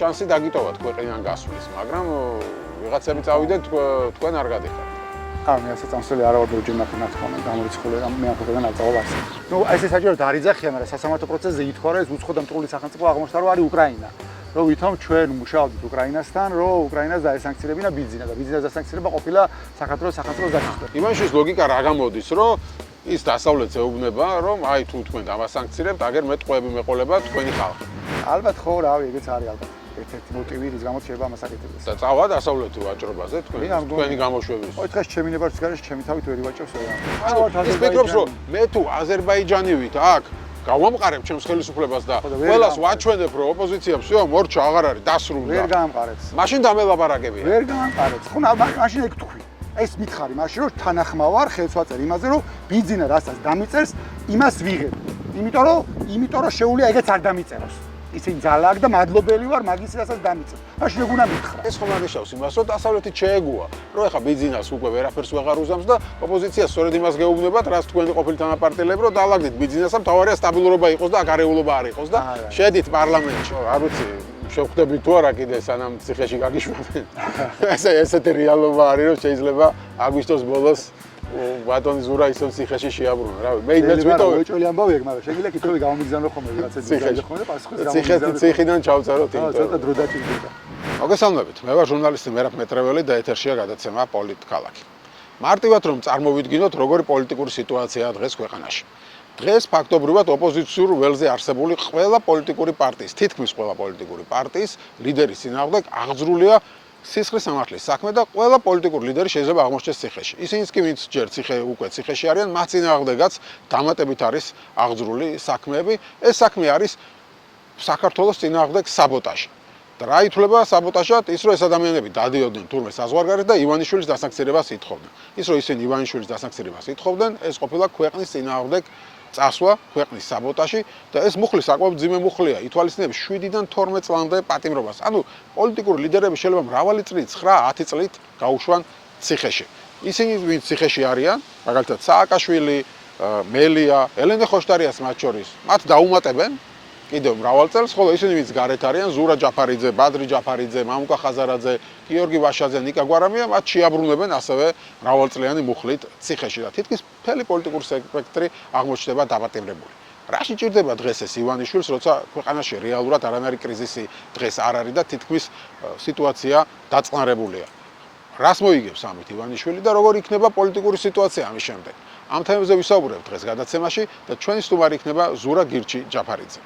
შანსი დაგიტოვათ ქვეყნიდან გასვლის, მაგრამ ვიღაცები წავიდეთ თქვენ არ გადიხართ. მე ასე წამსველი არა ვარ ჯერ ნახე ნათქვამი გამორიცხული რომ მე ახლა ნაწავალ არს. ეს საჭიროდ არ იძახია, მაგრამ სასამართლო პროცესზე ითქვა რომ ეს უცხო და მტრული სახელმწიფო აღმოჩნდა რომ არის უკრაინა. რომ ვითომ ჩვენ მუშაობდით უკრაინასთან, რომ უკრაინას დაესანქცირებინა ბიძინა და ბიძინას დასანქცირება ყოფილა საქართველოს სახელმწიფოს დასაწყისი. ივანიშვილის ლოგიკა რა გამოდის, რომ ის დასავლეთს ეუბნება, რომ აი თუ თქვენ დავასანქცირებთ, აგერ მე ტყვეები მეყოლება თქვენი ხალხი. ალბათ ხო, რავი, ეგეც არის ალბათ. ერთ-ერთი მოტივი, რის გამოც შეიძლება ამას აკეთებდეს. და წავა დასავლეთი ვაჭრობაზე თქვენი გამოშვების. ოი დღეს ჩემი ნებართვის გარშე ჩემი თავით ვერ ივაჭროს რა. ის ფიქრობს, რომ მე თუ აზერბაიჯანივით აქ გავამყარებ ჩემს ხელისუფლებას და ყველას ვაჩვენებ, რომ ოპოზიცია всё, მორჩა აღარ არის, დასრულდა. ვერ გაამყარებს. მაშინ დამელაპარაკებია. ვერ გაამყარებს. ხო, მაშინ ეგ თქვი. ეს მითხარი მაშინ რომ თანახმა ვარ, ხელს ვაწერ იმაზე, რომ ბიძინა რასაც დამიწერს, იმას ვიღებ. იმიტომ რომ შეუულია ეგეც არ დამიწეროს. ისინი ძალა აქვს და მადლობელი ვარ მაგის რასაც დამიწერს. მაშინ ეგ უნდა მითხრა. ეს ხომ აღიშავს იმას, რომ დასავლეთი შეეგუა, რომ ეხა ბიძინას უკვე ვერაფერს ვეღარ უზამს და ოპოზიცია სწორედ იმას გეუბნებათ, რაც თქვენი ყოფილი თანაპარტიელები, რომ დაალაგდით ბიძინას, ამ თავარია სტაბილურობა იყოს და არეულობა არ იყოს და შედით პარლამენტში. არ ვიცი, შევხვდებით თუ არა კიდე სანამ ციხეში გაგიშვებენ. ესეთი რეალობა არის, რომ შეიძლება აგვისტოს ბოლოს ბატონი ზურა ისევ ციხეში შეაბრუნა. რავი, მე იმედს ვიტოვებ. უეჭველი ამბავი ეგ, მაგრამ შეიძლება კითხვები გამომიგზავნო ხოლმე ვიღაცა ძიძაი ხოლმე და პასუხის გამომიგზავნო. ციხიდან ჩავწეროთ იმიტომ. ცოტა დრო დაჭირდება. მოგესალმებით. მე ვარ ჟურნალისტი მერაბ მეტრეველი და ეთერშია გადაცემა პოლიტკალაკი. მარტივად რომ წარმოვიდგინოთ, როგორი პოლიტიკური სიტუაციაა დღეს ქვეყანაში. დღეს ფაქტობრივად ოპოზიციურ ველზე არსებული ყველა პოლიტიკური პარტიის, თითქმის ყველა პოლიტიკური პარტიის ლიდერის წინააღმდეგ აღძრულია სისხლის სამართლის საქმე და ყველა პოლიტიკური ლიდერი შეიძლება აღმოჩნდეს ციხეში. ისინიც კი ვინც ჯერ უკვე ციხეში არიან, მათ წინააღმდეგაც დამატებით არის აღძრული საქმეები. ეს საქმე არის საქართველოს წინააღმდეგ საბოტაჟი. და რა ითვლება საბოტაჟად? ის რომ ეს ადამიანები დადიოდნენ თურმე საზღვარგარეთ და ივანიშვილის დასანქცირებას ითხოვდნენ. ის რომ ისინი ივანიშვილის დასანქცირებას ითხოვდნენ, ეს ყოფილა ქვეყნის წინააღმდეგ წასვლა, ქვეყნის საბოტაჟი და ეს მუხლი საკმაოდ მძიმე მუხლია. ითვალისწინებს 7-დან 12 წლამდე პატიმრობას. ანუ პოლიტიკური ლიდერები შეიძლება მრავალი წლით, 9-10 წლით გაუშვან ციხეში. ისინი ვინც ციხეში არიან, მაგალითად სააკაშვილი, მელია, ელენე ხოშტარიას მათ შორის, მათ დაუმატებენ კიდევ მრავალ წელს, ხოლო ისინი ვინც გარეთ არიან, ზურა ჯაფარიძე, ბადრი ჯაფარიძე, მამუკა ხაზარაძე, გიორგი ვაშაძე, ნიკა გვარამია, მათ შეაბრუნებენ ასევე მრავალწლიანი მუხლით ციხეში და თითქმის მთელი პოლიტიკური სპექტრი აღმოჩნდება დაპატიმრებული. რაში ჭირდება დღეს ეს ივანიშვილს, როცა ქვეყანაში რეალურად არანაირი კრიზისი დღეს არ არის და თითქმის სიტუაცია დაწყნარებულია. რას მოიგებს ამით ივანიშვილი და როგორ იქნება პოლიტიკური სიტუაცია ამის შემდეგ? ამ თემებზე ვისაუბრებ დღეს გადაცემაში და ჩვენი სტუმარი იქნება ზურა გირჩი ჯაფარიძე.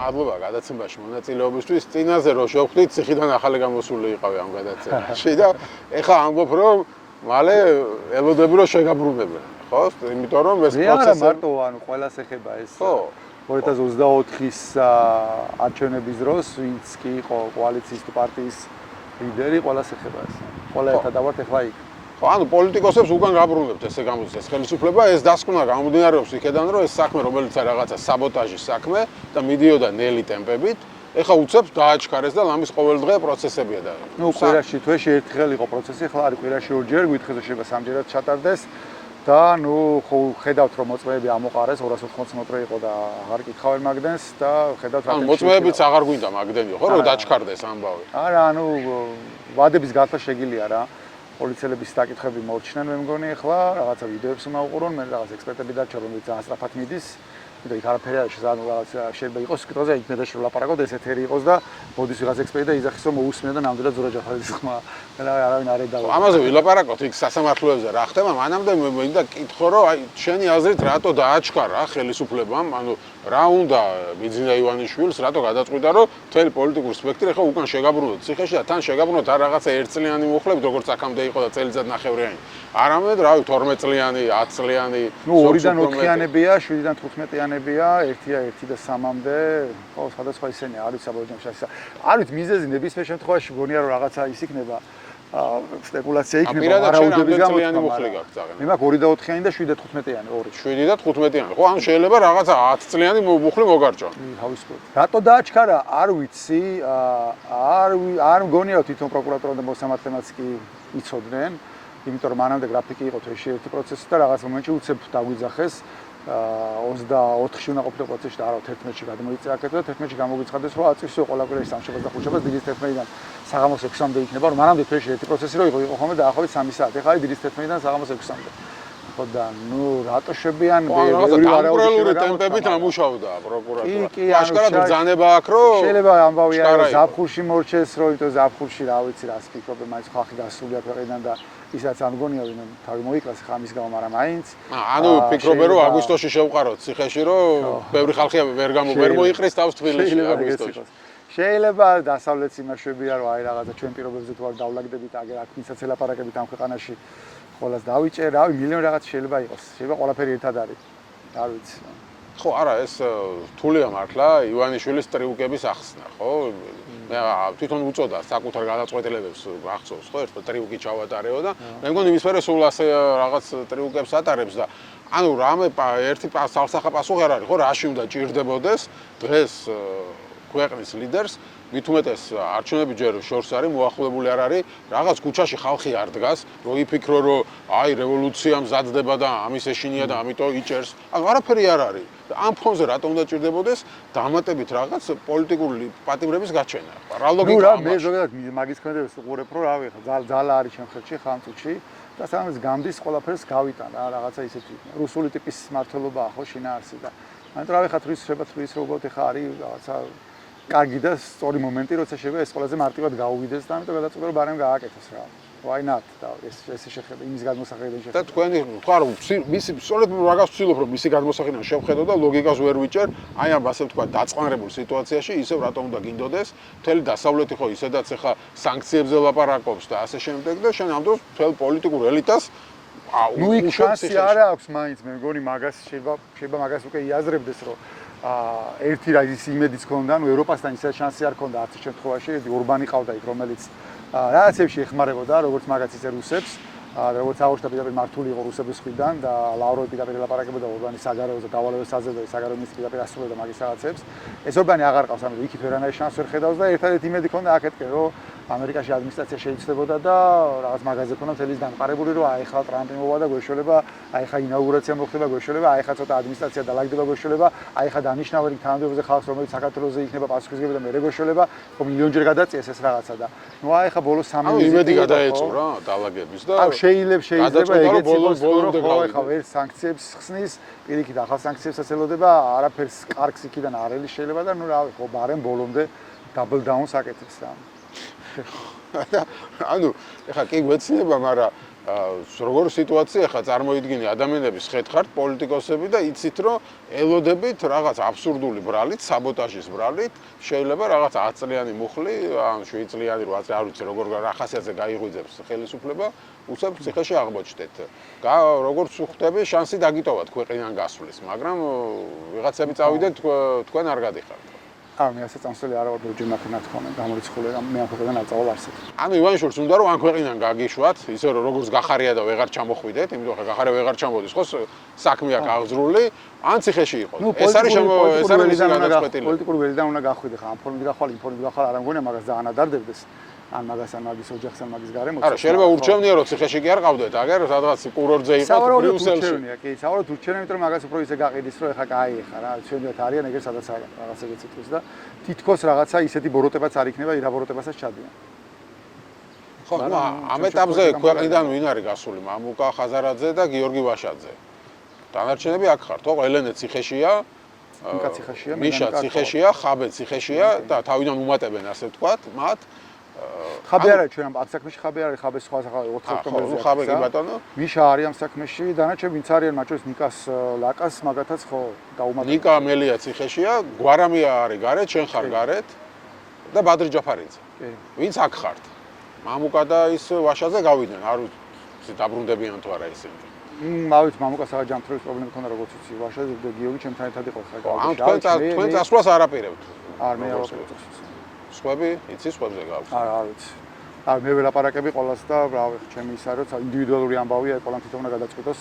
მადლობა გადაცემაში მონაწილეობისთვის. წინაზე რო შევხვდით, ციხიდან ახალი გამოსული იყავი ამ გადაცემაში და ეხა ამბობ რომ მალე ელოდები რომ შეგაბრუნებენ. ხო? იმიტომ რომ ეს პროცესი არა მარტო, ანუ ყველას ეხება ეს. ხო. 2024-ის არჩევნების დროს ვინც კი იყო კოალიციის პარტიის ლიდერი, ყველას ეხება ეს. ყველა ერთად ავართ ეხლა იქ. ხო, ანუ პოლიტიკოსებს უკან გაბრუნებთ ესე გამოდის ხელისუფლება, ეს დასკვნა გამომდინარეობს იქედან, რომ ეს საქმე რომელიც არის რაღაცა საბოტაჟის საქმე და მიდიოდა ნელი ტემპებით, ეხა უცებ დააჩქარეს და ლამის ყოველდღე პროცესებია და კვირაში თვეში ერთხელ იყო პროცესი, ახლა არის კვირაში ორჯერ, გითხეს რომ შეიძლება სამჯერად ჩატარდეს და ხო ხედავთ რომ მოწმეები ამოყარეს 280 მოწმე იყო და აღარ კითხავენ მაგდენს და ხედავთ რა მოწმეებიც აღარ გვინდა მაგდენი ხო რომ დაჩქარდეს ამბავი. არა, ანუ ვადების გათვლა შეგილია რა. პოლიციელების საკითხები მორჩნენ მე მგონი ახლა რაღაცა ვიდეოებს მაუყურონ, მე რაღაც ექსპერტები დარჩა რომელიც ძალიან სწრაფად მიდის. და იქ არაფერი არ შეიძლება რაღაც შეიძლება იყოს კითხვაზე იქნება შევლაპარაკოთ ეს ეთერი იყოს და მოდის ვიღაც ექსპერტი და იძახის რომ მოусმენია და ნამდვილად ზურა ჯაფარიძის ხმა არავინ არ ედავა. ამაზე ვილაპარაკოთ იქ სასამართლოებზე რა ხდება, მანამდე მე მინდა კითხო რომ აი შენი აზრით რატო დააჩქარა ხელისუფლებამ, ანუ რა უნდა ბიძინა ივანიშვილს, რატო გადაწყვიტა რომ მთელი პოლიტიკური სპექტრი ახლა უკან შეგაბრუნოთ ციხეში და თან შეგაბრუნოთ არ რაღაცა 1 წლიანი მუხლები როგორც აქამდე იყო და წელიწად ნახევრიანი. არამედ რავი 12 წლიანი, 10 წლიანი, 2-დან 4-იანებია, 7-დან 15-იანებია, 1 და 3-მდე, ხო, სხვადასხვა ისენია, არის საბოლოო ჯამში. არის მიზეზი ნებისმიერ შემთხვევაში გონია რომ რაღაცა ის იქნება. სპეკულაცია იქნება, პირადად შენ არაუდების გამო. რამდენი მუხლი გაქვს წაღენ? მე მაქვს 2 და 4-იანი და 7 და 15-იანი, ორი. 7 და 15-იანი. ხო, ანუ შეიძლება რაღაცა 10 წლიანი მუხლი მოგარჭო. თავისუფლად. რატო დააჩქარა? არ ვიცი, არ მგონია თვითონ პროკურატურა და მოსამართლეც კი იცოდნენ, იმიტომ რომ მანამდე გრაფიკი იყო თვეში ერთი პროცესი და რაღაც მომენტში უცებ დაგვიძახეს 24-ში უნდა ყოფილიყო პროცესში და არა 11-ში გადმოიწია აქეთ და 11-ში გამოგვიცხადეს რომ აწვისო ყველა კვირის სამშაბათს და ხუთშაბათს დილის 11-დან საღამოს 6-მდე იქნება რომ მანამდე თვეში ერთი პროცესი რო იყო ხოლმე დაახლოებით 3 საათი. ეხლა დილის 11-დან საღამოს 6-მდე. ხო და ნუ რატო შებიან ბევრი არაუდები ტემპებით ამუშავდა პროკურატურა. აშკარად ბრძანება აქვს რომ შეიძლება ამბავი არის ზაფხულში მორჩეს რომ იმიტომ ზაფხულში რა ვიცი რას ფიქრობენ მაინც ხალხი გასულია ქვეყნიდან და ისაც არ მგონია ვინმე თავი მოიკლას ხა ამის გამო მაგრამ მაინც ანუ ფიქრობენ რომ აგვისტოში შევყაროთ ციხეში რომ ბევრი ხალხი ვერ მოიყრის თავს თბილისში აგვისტოში. შეიძლება დასავლეთს იმაშვებია რომ აი რაღაცა ჩვენ პირობებზე თუ არ დავლაგდებით აგერ აქ ვინცაც ელაპარაკებით ამ ქვეყანაში ყველას დავიჭერ, რავი, მილიონი რაღაც შეიძლება იყოს. შეიძლება ყველაფერი ერთად არის. არ ვიცი. ხო, არა, ეს რთულია მართლა, ივანიშვილის ტრიუკების ახსნა, ხო? მე თვითონ უწოდა საკუთარ გადაწყვეტილებებს აღწევს, ხო, ერთ ტრიუკი ჩავატარეო და მე მგონი იმის მერე სულ ასე რაღაც ტრიუკებს ატარებს და ანუ რამე ერთი სალსახა პასუხი არ არის, ხო, რაში უნდა ჭირდებოდეს დღეს ქვეყნის ლიდერს მით უმეტეს არჩევნები ჯერ შორს არის მოახლებული არ არის რაღაც ქუჩაში ხალხი არ დგას რომ იფიქრო რომ აი რევოლუცია მზადდება და ამის ეშინია და ამიტომ იჭერს ანუ არაფერი არ არის ამ ფონზე რატომ უნდა ჭირდებოდეს დამატებით რაღაც პოლიტიკური პატიმრების გაჩენა რა ლოგიკაა ნუ რა მე ზოგადად მაგის ქმედებს უყურებ რომ რავი ხა ძალა არის ჩემ ხელში ხამწუთში და სანამ გამდის ყველაფერს გავიტან რა რაღაცა ისეთი რუსული ტიპის მართლობაა ხო შინაარსი და ამიტომ რავი ხა თვლის როგორც ხა არის რაღაცა კარგი და სწორი მომენტი, როცა შეიძლება ეს ყველაზე მარტივად გაუვიდეს და ამიტომ გადაწყვეტა რომ ბარემ გააკეთოს რა. Why not? და ეს შეხება იმის გადმოსახედიდან შეხება. და თქვენი თქვა რომ მისი სწორედ მაგას ვცდილობ რომ მისი გადმოსახედიდან შევხედო და ლოგიკას ვერ ვიჭერ, აი ამ ასე ვთქვა დაწყანებულ სიტუაციაში ისევ რატომ უნდა გინდოდეს, მთელი დასავლეთი ხო ისედაც ახლა სანქციებზე ლაპარაკობს და ასე შემდეგ და შენ ამ დროს მთელ პოლიტიკურ ელიტას ნუ იქ შანსი არ აქვს მაინც მე მგონი მაგას შეიძლება მაგას უკვე იაზრებდეს რომ ერთი რა ის იმედიც ქონდა, ნუ ევროპასთან ისე შანსი არ ქონდა არც შემთხვევაში, ორბანი ყავდა იქ, რომელიც რაღაცებში ეხმარებოდა, როგორც მაგაც ისე რუსებს, როგორც აუშთა პირდაპირ მართული იყო რუსების მხრიდან და ლავროვი პირდაპირ ლაპარაკებოდა ორბანის საგარეოზე და დავალებას საძებდა საგარეო მინისტრი პირდაპირ ასრულებდა მაგის რაღაცებს. ეს ორბანი აღარ ყავს, ამიტომ იქით ვერანაირი შანსი ვერ ხედავს და ერთადერთი იმედი ქონდა აქეთკენ, რომ ამერიკაში ადმინისტრაცია შეიცვლებოდა და რაღაც მაგაზე ქონდა მთელი დამყარებული, რომ აი ხა ტრამპი მოვა და გვეშველება, აი ხა ინაუგურაცია მოხდება გვეშველება, აი ხა ცოტა ადმინისტრაცია დალაგდება გვეშველება, აი ხა დანიშნავენ თანამდებობაზე ხალხს, რომელიც საქართველოსზე იქნება პასუხისმგებელი და მე გვეშველება, რომ მილიონჯერ გადაწიეს ეს რაღაცა და ნუ აი ხა ბოლოს 3 მილიონი იმედი გადაეწო რა დალაგების და შეიძლება ეგეც იყოს რომ ხა ვერ სანქციებს ხსნის, პირიქით ახალ სანქციებსაც ელოდება, არაფერს კარგს იქიდან არ ელის შეიძლება და ნუ რავი ხო ბარემ ბოლომდე დაბლ დაუნს აკეთებს რა. ანუ ეხა კი გვეცნება, მაგრამ როგორ სიტუაცია ხა წარმოიდგინე ადამიანების ხეთხართ პოლიტიკოსები და იცით რომ ელოდებით რაღაც აბსურდული ბრალით, საბოტაჟის bralით შეიძლება რაღაც 10 წლიანი მუხლი, ან 7 წლიანი, 8 წლიანი, არ ვიცი როგორ რა ხასიათზე გაიღვიძებს ხელისუფლება, უცებ ციხეში აღმოჩნდეთ. როგორც ვხვდები, შანსი დაგიტოვათ ქვეყნიდან გასვლის, მაგრამ ვიღაცები წავიდნენ, თქვენ არ გადიხართ. მე ასე წამსველი არა ვარ ჯერ მაგ თქონა გამორიცხული მე ამ ქვეყნიდან არ წავალ არსად. ანუ ივანიშვილს უნდა რომ ამ ქვეყნიდან გაგიშვათ, ისე რომ როგორც გახარია და ვეღარ ჩამოხვიდეთ, იმიტომ ხა გახარია ვეღარ ჩამოდის, ხო საქმე აქვს აღძრული, ან ციხეში იყოს. ეს არის გადაწყვეტილი. პოლიტიკური ველიდან უნდა გახვიდე ხა ამ ფორმით გახვალ, იმ ფორმით გახვალ, არ ამგონია მაგას ძალიან ადარდებდეს. ან მაგას ან მაგის ოჯახს ან მაგის გარემოც. არა, შეიძლება ურჩევნია რომ ციხეში კი არ ყავდეთ, აგერ სადღაც კურორტზე იყოთ ბრიუსელში. საუბრობთ ურჩევნია, იმიტომ რომ მაგას უფრო ისე გაყიდის, რომ ეხა კაი ხა რა, ჩვენდათ არიან ეგერ სადაც არა, რაღაცა გეციტოს და თითქოს რაღაცა ისეთი ბოროტებაც არ იქნება, ირა ბოროტებასაც ჩადიან. ხო, ამ ეტაპზე ქვეყნიდან ვინ არის გასული? მამუკა ხაზარაძე და გიორგი ვაშაძე. დანარჩენები აქ ხართ, ხო? ელენე ციხეშია. მიშა ციხეშია, ხაბე ციხეშია და თავიდან უმატებენ ასე ვთქვათ, მათ ხაბე არა ჩვენ ამ საქმეში ხაბე არის ხაბე სხვა 4 ოქტომბერზე ხაბე კი ბატონო მიშა არის ამ საქმეში დანარჩენ ვინც არიან მათ შორის ნიკას ლაკას მაგათაც ხო დაუმატებენ ნიკა მელია ციხეშია გვარამია არის გარეთ შენ ხარ გარეთ და ბადრი ჯაფარიძე ვინც აქ ხართ მამუკა და ის ვაშაძე გავიდნენ არ ვიცი დაბრუნდებიან თუ არა ისინი მავით მამუკა საღა ჯანმრთელობის პრობლემა ქონდა როგორც იცი ვაშაძე და გიორგი ჩემთან ერთად იყო ხა ამ თქვენ წასვლას არ აპირებთ არ მე არ ვაპირებ სხვები იცი სხვებზე გაქვს არ ვიცი მე ველაპარაკები ყველას და რავი, ჩემი ისა რომ ინდივიდუალური ამბავია, ყველამ თვითონ უნდა გადაწყვიტოს.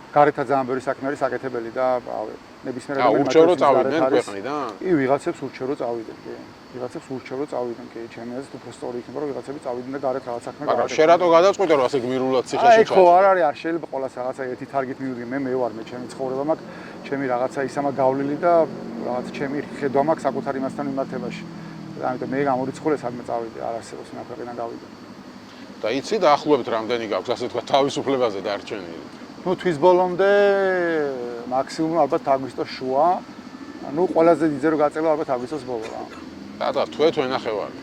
გარეთ ძალიან ბევრი საქმე არის საკეთებელი და რავი, ნებისმიერ ადამიანს ურჩევ რომ წავიდნენ ქვეყნიდან? კი, ვიღაცებს ურჩევ რომ წავიდნენ, კი. ვიღაცებს ურჩევ რომ წავიდნენ, კი, ჩემი აზრით უფრო სწორი იქნება რომ ვიღაცები წავიდნენ და გარეთ რაღაც საქმე მაგრამ შენ რატო გადაწყვიტე რომ ასე გმირულად ციხეში ჩაი? ხო, არ არის, არ შეიძლება ყოველას რაღაცა ერთი თარგით მივიდგე, მე ვარ, მე ჩემი ცხოვრება მაქვს, ჩემი რაღაცა ისამა გავლილი და რაღაც ჩემი ხედვა მაქვს საკუთარ იმასთან მიმართებაში. ამიტომ მე გამორიცხული სადმე წავიდე, არ არსებობს მე ქვეყნიდან გავიდე. და იცი დაახლოებით რამდენი გაქვს ასე თქვა თავისუფლებაზე დარჩენილი? ნუ თვის ბოლომდე მაქსიმუმ ალბათ აგვისტოს შუა. ნუ ყველაზე დიდზე რო გაწევა ალბათ აგვისტოს ბოლო რა. და თვე ნახევარი.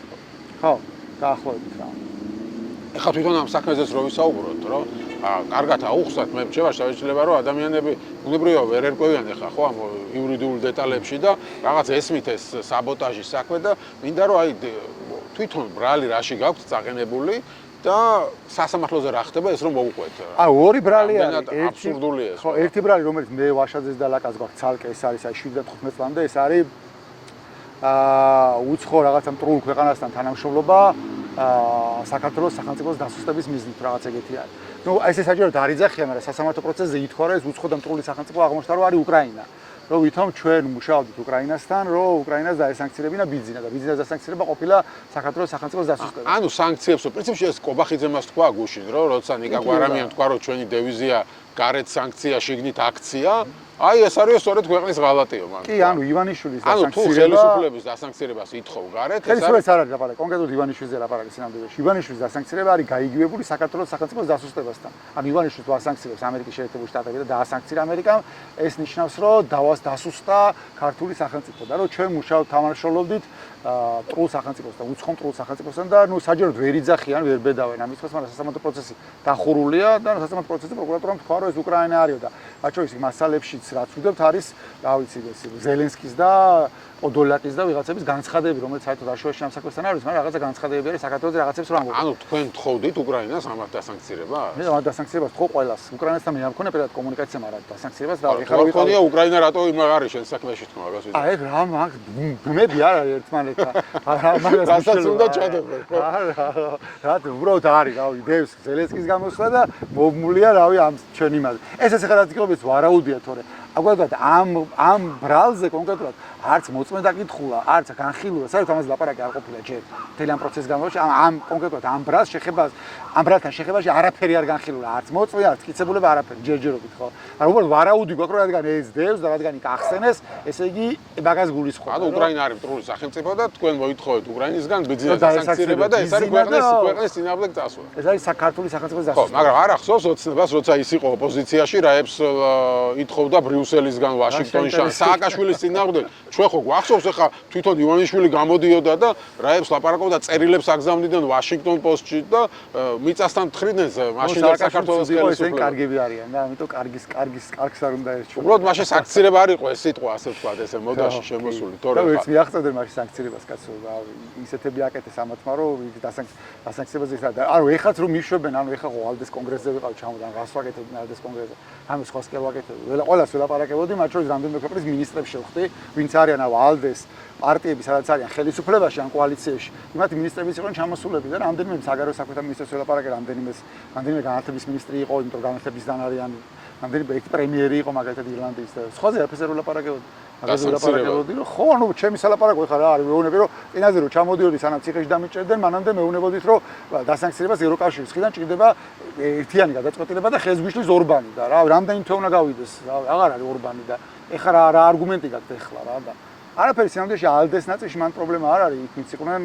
ხო, დაახლოებით რა. ეხლა თვითონ ამ საქმეზეც რო ვისაუბროთ, რომ კარგად აუხსნათ, მე რჩება შეიძლება რომ ადამიანები უნებრივია ვერ ერკვევიან ეხლა ხო ამ იურიდიულ დეტალებში და რაღაც ესმით ეს საბოტაჟის საქმე და მინდა რომ აი თვითონ ბრალი რაში გაქვთ წაყენებული და სასამართლოზე რა ხდება ეს რომ მოვუყვეთ. ორი ბრალი არის, აბსურდულია ეს. ხო, ერთი ბრალი რომელიც მე ვაშაძეს და ლაკას გვაქვს ცალკე, ეს არის აი 7-15 წლამდე, ეს არის უცხო რაღაცა მტრულ ქვეყანასთან თანამშრომლობა საქართველოს სახელმწიფოს დასუსტების მიზნით რაღაც ეგეთი არის. ნუ ეს საჭიროა არიძახია, მაგრამ სასამართლო პროცესზე ითქვა რომ ეს უცხო და მტრული სახელმწიფო აღმოჩნდა რომ არის უკრაინა. რომ ვითომ ჩვენ მუშაობდით უკრაინასთან, რომ უკრაინას დაესანქცირებინა ბიძინა და ბიძინას დასანქცირება ყოფილა საქართველოს სახელმწიფოს დასუსტება. ანუ სანქციებს პრინციპში ეს კობახიძემ მას თქვა გუშინ, რომ როცა ნიკა გვარამიამ თქვა რომ ჩვენი დევიზია გარეთ სანქცია, შიგნით აქცია, აი ეს არის სწორედ ქვეყნის ღალატიო მან. კი, ანუ ივანიშვილის ანუ თუ ხელისუფლების დასანქცირებას ითხოვ გარეთ, ეს ხელისუფლების არ არის ლაპარაკი, კონკრეტულად ივანიშვილზე ლაპარაკი სინამდვილეში. ივანიშვილის დასანქცირება არის გაიგივებული საქართველოს სახელმწიფოს დასუსტებასთან. ანუ ივანიშვილს დაასანქცირებს ამერიკის შეერთებული შტატები და დაასანქცირა ამერიკამ, ეს ნიშნავს, რომ დასუსტა ქართული სახელმწიფო და რომ ჩვენ მუშაობთ თანამშრომლობდით მტრულ სახელმწიფოსთან, უცხო მტრულ სახელმწიფოსთან და ნუ საჯაროდ ვერ იძახიან, ვერ ბედავენ ამის ხოს, მაგრამ სასამართლო პროცესი დახურულია და სასამართლო პროცესი პროკურატურამ თქვა, რომ ეს უკრაინა არისო და მათ შორის მასალებშიც რაც ვუდებთ არის, რა ვიცი, ეს ზელენსკის და პოდოლაკის და ვიღაცების განცხადები, რომელიც საერთოდ არშევაში ამ საქმესთან არის, მაგრამ რაღაცა განცხადებები არის საქართველოს რაღაცებს რომ ამბობ. ანუ თქვენ თხოვდით უკრაინას ამათ დასანქცირებას? მე ამათ დასანქცირებას თხოვ ყველას. უკრაინასთან მე არ მქონია პირადად კომუნიკაცია, მაგრამ დასანქცირებას და ეხლა რო ხონია უკრაინა რატო იმაღ არის შენ საქმეში თქმა მაგას ვიდე. აი რა მაგ ბუნები არ არის ერთმანეთთან. მაგას რასაც უნდა ჩადებო. რა უბრალოდ არის, რავი, დევს ზელენსკის გამოსვლა და მომულია, რავი, ამ ჩვენ იმაზე. ეს ახლა რაც გიყობს ვარაუდია თორე. აგვარად ამ ბრალზე კონკრეტულად არც მოწმე დაკითხულა, არც განხილულა, საერთოდ ამაზე ლაპარაკი არ ყოფილა ჯერ. მთელი ამ პროცესის განმავლობაში ამ კონკრეტულად ამ ბრალს შეხებას, ამ ბრალთან შეხებაში არაფერი არ განხილულა, არც მოწმე, არც კიცებულება არაფერი, ჯერჯერობით ხო. მაგრამ უბრალოდ ვარაუდი გვაქვს, რომ რადგან ეს დევს და რადგან იქ ახსენეს, ესე იგი მაგას გულისხმობს. ანუ უკრაინა არის მტრული სახელმწიფო და თქვენ მოითხოვეთ უკრაინისგან ბიძინა დასანქცირება და ეს არის ქვეყნის წინააღმდეგ წასვლა. ეს არის საქართველოს სახელმწიფოს დასუსტება. ხო, მაგრამ არ ახსოვს ოცნებას, როცა ის იყო ოპოზიციაში, რაებს ითხოვდა ბრიუსელისგან, ვაშინგტონისგან, სააკაშვილის წინააღმდეგ. ჩვენ ხო გვახსოვს ახლა თვითონ ივანიშვილი გამოდიოდა და რაებს ლაპარაკობდა, წერილებს აგზავნიდნენ ვაშინგტონ პოსტში და მიწასთან თხრიდნენ მაშინ საქართველოს ხელისუფლება. ეს კარგები არიან და ამიტომ კარგს არ უნდა ერჩო. უბრალოდ მაშინ სანქცირება არ იყო ეს სიტყვა, ასე ვთქვათ, ესე მოდაში შემოსული, თორე და ვერც მიაღწევდნენ მაშინ სანქცირებას კაცო, ისეთები აკეთეს ამათმა, რომ დასანქცირებაზე ის და ანუ ეხაც რომ მიშვებენ, ანუ ეხა ხო ალდეს კონგრესზე ვიყავ ჩამოდან, რას ვაკეთებდნენ ალდეს კონგრესზე. ამის სხვას კი ვაკეთებდი. ყველას ველაპარაკებოდი, მათ შორის რამდენიმე ქვეყნის მინისტრებს შევხვდი, ვინც არიან ალდეს პარტიები, სადაც არიან ხელისუფლებაში ან კოალიციებში. იმათ მინისტრებიც იყვნენ ჩამოსულები და რამდენიმე საგარეო საქმეთა მინისტრს ველაპარაკე, რამდენიმე განათლების მინისტრი იყო, იმიტომ რომ განათლებისგან არიან, რამდენიმე ერთი პრემიერი იყო მაგალითად ირლანდიის და სხვაზე არაფერზე ველაპარაკებოდი. მაგაზე ველაპარაკებოდი, რომ ხო, ანუ ჩემი სალაპარაკო ხარ რა არის, მეუბნები რომ ენაზე რომ ჩამოდიოდი სანამ ციხეში დამიჭერდნენ, მანამდე მეუბნებოდით რომ დასანქცირებას ევროკავშირის მხრიდან ჭირდება ერთიანი გადაწყვეტილება და ხელსგვიშლის ორბანი და რა რამდენი თვე უნდა გავიდეს, რა აღარ არის ორბანი და ეხლა რა არგუმენტი გაქვთ ეხლა რა და არაფერი სინამდვილეში ალდეს ნაწილში მან პრობლემა არ არის, იქ ვინც იყვნენ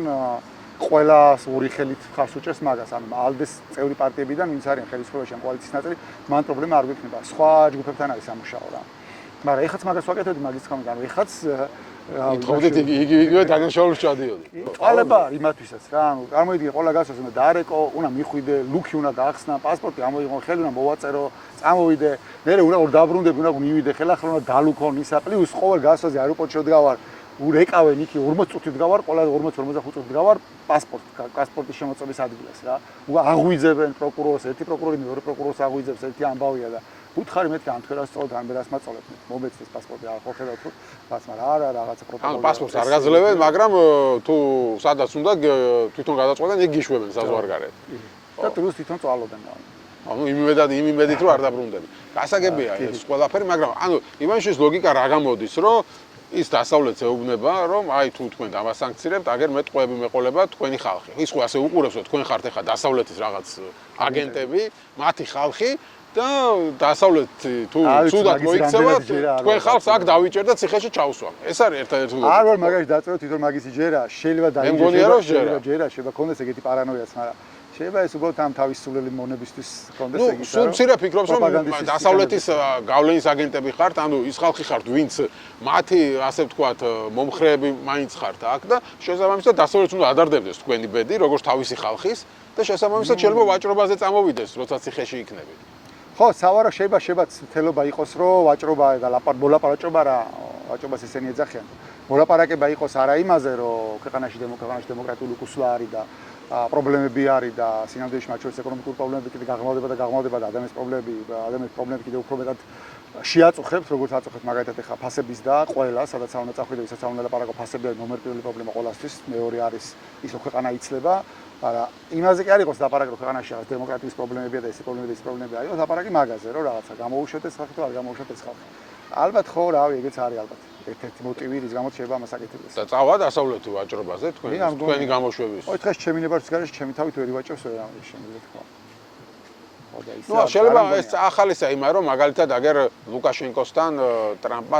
ყველას ორი ხელით ხარს უჭერს მაგას, ანუ ალდეს წევრი პარტიებიდან ვინც არიან ხელისუფლებაში ან კოალიციის ნაწილი, მან პრობლემა არ გვექნება. სხვა ჯგუფებთან არის სამუშაო რა. მაგრამ ეხაც მაგას ვაკეთებდი მაგის გამო, ანუ ეხაც ითხოვდით იგივე დანაშაულს ჩადიოდი. ყალება არის იმათვისაც რა, ანუ წარმოიდგინე ყველა გასვას უნდა დაარეკო, უნდა მიხვიდე, ლუქი უნდა გაახსნა, პასპორტი ამოიღო, ხელი უნდა მოვაწერო, წამოვიდე, მერე უნდა დაბრუნდები, უნდა მივიდე, ხელახლა უნდა დალუქონ ისა, პლუს ყოველ გასვაზე აეროპორტში ვდგავარ, ურეკავენ იქ 40 წუთი ვდგავარ, ყველა 40-45 წუთი ვდგავარ პასპორტის შემოწმების ადგილას რა. აღვიძებენ პროკურორს, ერთი პროკურორი მეორე პროკურორს აღვიძებს, ერთი ამბავია და უთხარი მეთქი ამ თქვენას სწორად ამ ბერას მაწოლებ მომეცეს პასპორტი არ ხო ხედავთ თუ რაც მაგრამ არა რაღაცა პროტოკოლი ანუ პასპორტს არ გაძლევენ მაგრამ თუ სადაც უნდა თვითონ გადაწყვეტენ იქ გიშვებენ საზღვარგარეთ და თუნდაც თვითონ წვალობენ ანუ იმ იმედით რომ არ დაბრუნდნენ გასაგებია ეს ყველაფერი მაგრამ ანუ ივანიშვილის ლოგიკა რა გამოდის რომ ის დასავლეთს ეუბნება რომ აი თუ თქვენ დამასანქცირებთ აგერ მე ტყვეები მეყოლება თქვენი ხალხი ის ხო ასე უყურებს რომ თქვენ ხართ ახლა დასავლეთის რაღაც აგენტები მათი ხალხი და დასავლეთი თუ ცუდად მოიქცევა თქვენ ხალხს აქ დავიჭერ და ციხეში ჩავსვამ ეს არის ერთადერთი ლოგიკა არ ვარ მაგაში დაწევ თვითონ მაგის იჯერა შეიძლება დაიჯერა შეიძლება კონდეს ეგეთი პარანოიაც მაგრამ შეიძლება ეს უბრალოდ ამ თავისუფლელი მონებისთვის კონდეს ეგეთი სულ მცირე ფიქრობს რომ დასავლეთის გავლენის აგენტები ხართ ანუ ის ხალხი ხართ ვინც მათი ასე ვთქვათ მომხრეები მაინც ხართ აქ და შესაბამისად დასავლეთს უნდა ადარდებდეს თქვენი ბედი როგორც თავისი ხალხის და შესაბამისად შეიძლება ვაჭრობაზე წამოვიდეს როცა ციხეში იქნებით ხო სავარო შეიძლება თელობა იყოს რომ ვაჭრობა და მოლაპარაკება რა ვაჭრობას ესენი ეძახიან მოლაპარაკება იყოს არა იმაზე რომ ქვეყანაში დემოკრატიული კუსლა არის და პრობლემები არის და სინამდვილეში მათ შორის ეკონომიკური პრობლემები კიდე გაღრმავდება და ადამიანის პრობლემები კიდე უფრო მეტად შეაწუხებთ როგორც აწუხებთ მაგალითად ახლა ფასების და ყველა სადაც უნდა წახვიდე ვისაც უნდა ლაპარაკო ფასები არის ნომერ პირველი პრობლემა ყველასთვის მეორე არის ის რომ ქვეყანა იცლება არა იმაზე კი არ იყოს ლაპარაკი რომ ქვეყანაში არის დემოკრატიის პრობლემებია და ეს პრობლემები არის ლაპარაკი მაგაზე რომ რაღაცა გამოუშვეთეს ხალხი თუ არ გამოუშვეთეს ხალხი ალბათ ხო რავი ეგეც არის ალბათ ერთ-ერთი მოტივი რის გამოც შეიძლება ამას აკეთებდეს და წავა დასავლეთი ვაჭრობაზე თქვენი გამოშვების ოი დღეს ჩემი ნებართვის გარეშე ჩემი თავით ვერ ივაჭრებს ვერ ამის შემიძლია თქვა შეიძლება ეს ახალისა იმა რომ მაგალითად აგერ ლუკაშენკოსთან ტრამპმა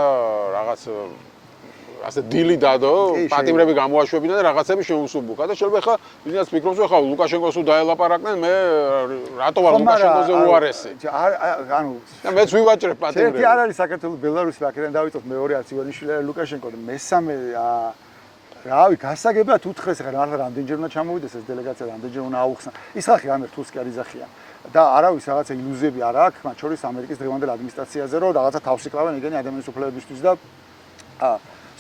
რაღაც ასე დილი დადო პატიმრები გამოაშვებინა და რაღაცები შეუსუბუქა და შეიძლება ხა ვინაც ფიქრობს რომ ხა ლუკაშენკოს თუ დაელაპარაკნენ მე რატო ვარ ლუკაშენკოზე უარესი ანუ და მეც ვივაჭრებ პატიმრები ერთი არ არის საქართველოს ბელარუსი აქედან დავიწყოთ მეორე არც ივანიშვილი და ლუკაშენკო და მესამე რავი გასაგებად უთხრეს ხა რამდენჯერ უნდა ჩამოვიდეს ეს დელეგაცია რამდენჯერ უნდა აუხსნა ის ხალხი რამე რთულს კი არ იძახიან და არავის რაღაცა ილუზიები არ აქვს მათ შორის ამერიკის დღევანდელ ადმინისტრაციაზე რომ რაღაცა თავს იკლავენ ეგენი ადამიანის უფლებებისთვის და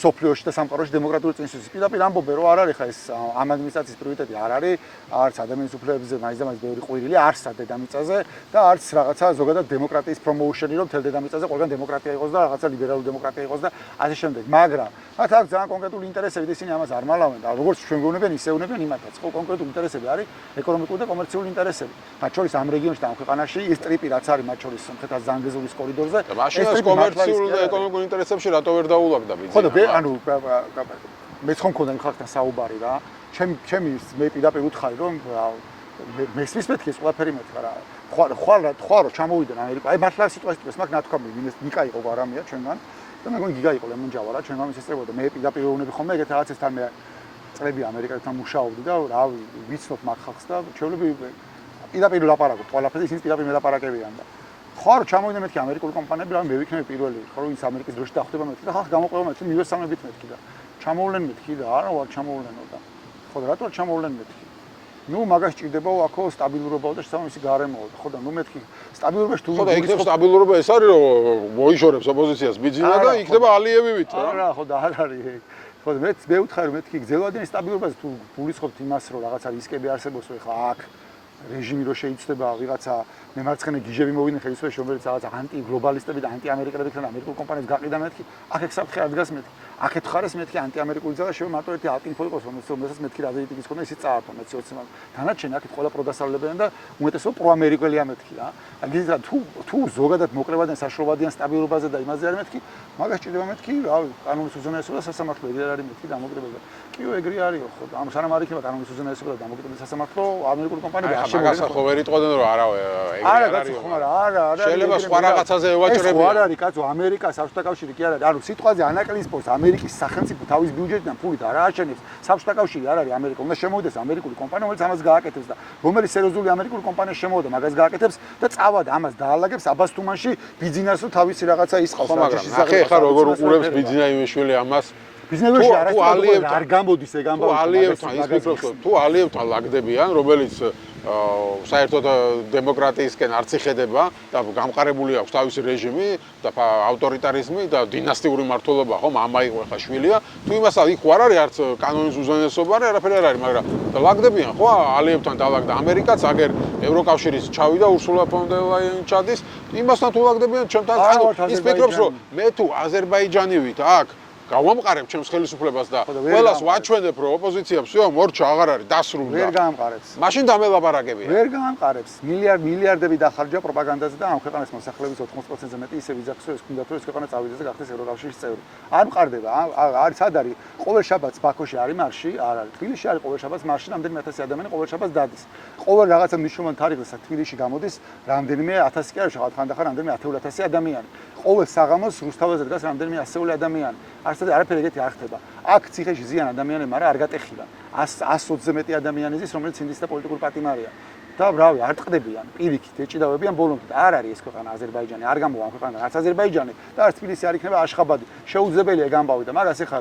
სოფლიოში და სამყაროში დემოკრატიული წინსვლის პირდაპირ ამბობენ რომ არ არის ხა ეს ამ ადმინისტრაციის პრიორიტეტი არ არის არც ადამიანის უფლებებზე მაინც ბევრი ყვირილი არც დედამიწაზე და არც რაღაცა ზოგადად დემოკრატიის პრომოუშენი რომ თელ დედამიწაზე ყველგან დემოკრატია იყოს და რაღაცა ლიბერალური დემოკრატია იყოს და ასე შემდეგ მაგრამ მათ აქვს ძალიან კონკრეტული ინტერესები და ისინი ამას არ მალავენ და როგორც ჩვენ გვეუბნებიან ისე უნებიან იმათაც ხო კონკრეტული ინტერესები არის ეკონომიკური და კომერციული ინტერესები მათ შორის ამ რეგიონში და ამ ქვეყანაში ეს ტრიპი რაც არის მათ შორის სამხრეთ ზანგეზურის კორიდორზე და მაშინ კომერციული და ეკონომიკური ინტერესებში რატო ვერ დაულაგდა ბიძინა ანუ მეც ხომ მქონდა იმ ხალხთან საუბარი რა ჩემი მე პირდაპირ უთხარი რომ მესმის მეთქი ეს ყველაფერი მეთქა რა ხვალ რომ ჩამოვიდნენ ამერიკა აი მართლა სიტუაცია მაგ ნათქვამი ნიკა იყო გვარამია ჩვენგან და მე მგონი გიგა იყო ლემონჯავა რა ჩვენგან ისესწრებოდა მე პირდაპირ ეუბნები ხომ მე ეგეთ რაღაცასთან მე წლები ამერიკასთან მუშაობდი და რავი ვიცნობ მაგ ხალხს და ჩვეულებრივ პირდაპირ ლაპარაკობ ყველაფერზე ისინი პირდაპირ მელაპარაკებიან და ხარ ჩამოვიდნენ მეთქი ამერიკული კომპანიები რა მე ვიქნები პირველი ხო ის ამერიკის დროში დახვდება მეთქი და ხალხი გამოყვება მეთქი მივესალმებით მეთქი და ჩამოვლენ მეთქი და არა ვარ ჩამოვლენო და ხო რატო არ ჩამოვლენ მეთქი ნუ მაგას ჭირდებაო აქო სტაბილურობაო და შესაბამისი გარემოო ხო და ნუ მეთქი სტაბილურობაში თუ ხო და იქნებ სტაბილურობა ეს არის რომ მოიშორებს ოპოზიციას ბიძინა და იქნება ალიევივით რა არა ხო და არ არის ხო და მე ვუთხარი მეთქი გძელვადიან სტაბილურობაზე თუ გულისხმობთ იმას რომ რაღაცა რისკები არსებობს ხო აქ რეჟიმი რო შეიცდება ვიღაცა მემარცხენე გიჟები მოვიდნენ ხელისუფლებაში რომელიც რაღაც ანტიგლობალისტები და ანტიამერიკელები ხან ამერიკულ კომპანიებს გაყიდა მეთქი აქ ექსაფრთხე არ დგას მეთქი აქეთ ხარეს მეთქი ანტიამერიკული ძალა შევა მარტო ერთი ალტინფო იყოს რომელსაც მეთქი რაზეიტიკის ქონდა ისიც წაართვა მეც 20 მან დანარჩენი აქეთ ყველა პროდასავლებიან და უმეტესობა პროამერიკელია მეთქი რა აგიზა თუ ზოგადად მოკრებადიან საშუალებადიან სტაბილურობაზე და იმაზე არის მეთქი მაგას ჭირდება მეთქი რავი კანონის უზენაესობა და სასამართლო ეგრე არის მეთქი დამოკრებება კიო ეგრე არისო ხო ამ სანამ არ იქნება კანონის უზენაესობა და დამოკრებება სასამართლო ამერიკული კომპანიები არ მაგას ხო ვერ იტყოდნენ რომ არა არა შეიძლება სხვა რაღაცაზე ევაჭრებიან ხო არ არის კაცო ამერიკა საბჭოთა კავშირი კი არ არის ანუ სიტყვაზე ანაკლისს პოს ამერიკის სახელმწიფო თავის ბიუჯეტიდან ფულით არ ააშენებს საბჭოთა კავშირი არ არის ამერიკა უნდა შემოვიდეს ამერიკული კომპანია რომელიც ამას გააკეთებს და რომელიც სერიოზული ამერიკული კომპანია შემოვიდა მაგას გააკეთებს და წავად ამას დაალაგებს აბას თუმანში ბიზნესო თავისი რაღაცა ისყავს ხო მაგრამ ნახე ხა როგორ უყურებს ბიზნა იშვილი ამას ბიზნესში არ გამოდის ეგ ამბავი თუ ალიევთან ის ფიქრობს თუ ალიევთან ლაგდებიან რომელიც საერთოდ დემოკრატიისკენ არც იხედება და გამყარებული აქვს თავისი რეჟიმი და ავტორიტარიზმი და დინასტიური მმართველობა ხომ ამაიღო ხა შვილია თუ იმასა იქ არ არის არც კანონის უზენაესობა არაფერი არ არის მაგრამ ლაგდებიან ხო ალიევთან დალაგდა ამერიკაც აგერ ევროკავშირის ჩავიდა ურსულა ფონ დერ ლაიენი ჩადის იმასთან თუ ლაგდებიან ჩემთან ანუ ის ფიქრობს რომ მე თუ აზერბაიჯანივით აქ გავამყარებ ჩემს ხელისუფლებას და ყველას ვაჩვენებ რომ ოპოზიცია всё მორჩა აღარ არის დასრულდა ვერ გაამყარებს მაშინ დამელაპარაკებია ვერ გაამყარებს მილიარდები დახარჯა პროპაგანდაზე და ამ ქვეყანას მოსახლეობის 80%-ზე მეტი ისე ვიძახს რომ ეს უნდა თუ ეს ქვეყანა წავიდეს და გახდეს ევროკავშირის წევრი არ მყარდება არის სად არის ყოველ შაბათს ბაქოში არის მარში არ არის თბილისში არის ყოველ შაბათს მარში რამდენიმე 1000 ადამიანი ყოველ შაბათს დადის ყოველ რაღაცა მნიშვნელოვან თარიღზე თბილისში გამოდის რამდენიმე 1000 კი არა შეხოთ ხანდახან რამდენიმე 10000 ადამიანი ყოველ საღამოს რუსთაველზე დგას რამდენიმე 100 ადამიანი არცერთი არაფერი ეგეთი არ ხდება აქ ციხეში ზიან ადამიანებმა რა არ გატეხილა 120-ზე მეტი ადამიანი ზის რომელიც ინდის და პოლიტიკური პატიმარია და ბრავი არ ტყდებიან პირიქით ეჭიდავებიან ბოლომდე არ არის ეს ქვეყანა აზერბაიჯანი არ გამოვა ამ ქვეყანიდან არც აზერბაიჯანი და არც თბილისი არ იქნება აშხაბადი შეუძლებელია გამბავი და მაგას ეხლა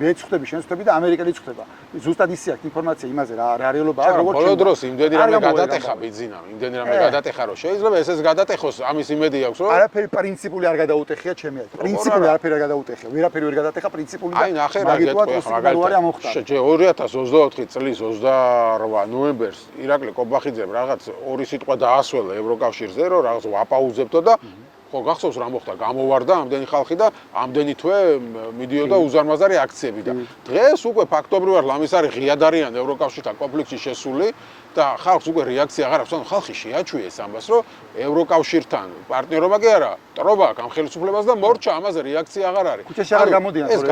მეც ხვდები შენც ხვდები და ამერიკელიც ხვდება ზუსტად ისე აქვს ინფორმაცია იმაზე რა რეალობა აქვს როგორც ბოლო დროს იმდენი რამე გადატეხა ბიძინა იმდენი რამე გადატეხა რომ შეიძლება ესეც გადატეხოს ამის იმედი აქვს რომ არაფერი პრინციპული არ გადაუტეხია ჩემი აზრით პრინციპული არაფერი არ გადაუტეხია ვერაფერი ვერ გადატეხა პრინციპული და აი ნახე რა გეტყვი ახლა მაგალითად 2024 წლის 28 ნოემბერს ირაკლი კობახიძემ რაღაც ორი სიტყვა დაასველა ევროკავშირზე რომ რაღაც ვაპაუზებთო და ხო გახსოვს რა მოხდა გამოვარდა ამდენი ხალხი და ამდენი თვე მიდიოდა უზარმაზარი აქციები და დღეს უკვე ფაქტობრივად ლამის არის ღიად არიან ევროკავშირთან კონფლიქტში შესული და ხალხს უკვე რეაქცია აღარ აქვს ანუ ხალხი შეაჩვიეს ამას რომ ევროკავშირთან პარტნიორობა კი არა ტრობა აქვს ამ ხელისუფლებას და მორჩა ამაზე რეაქცია აღარ არის ქუჩაში აღარ გამოდიან ეს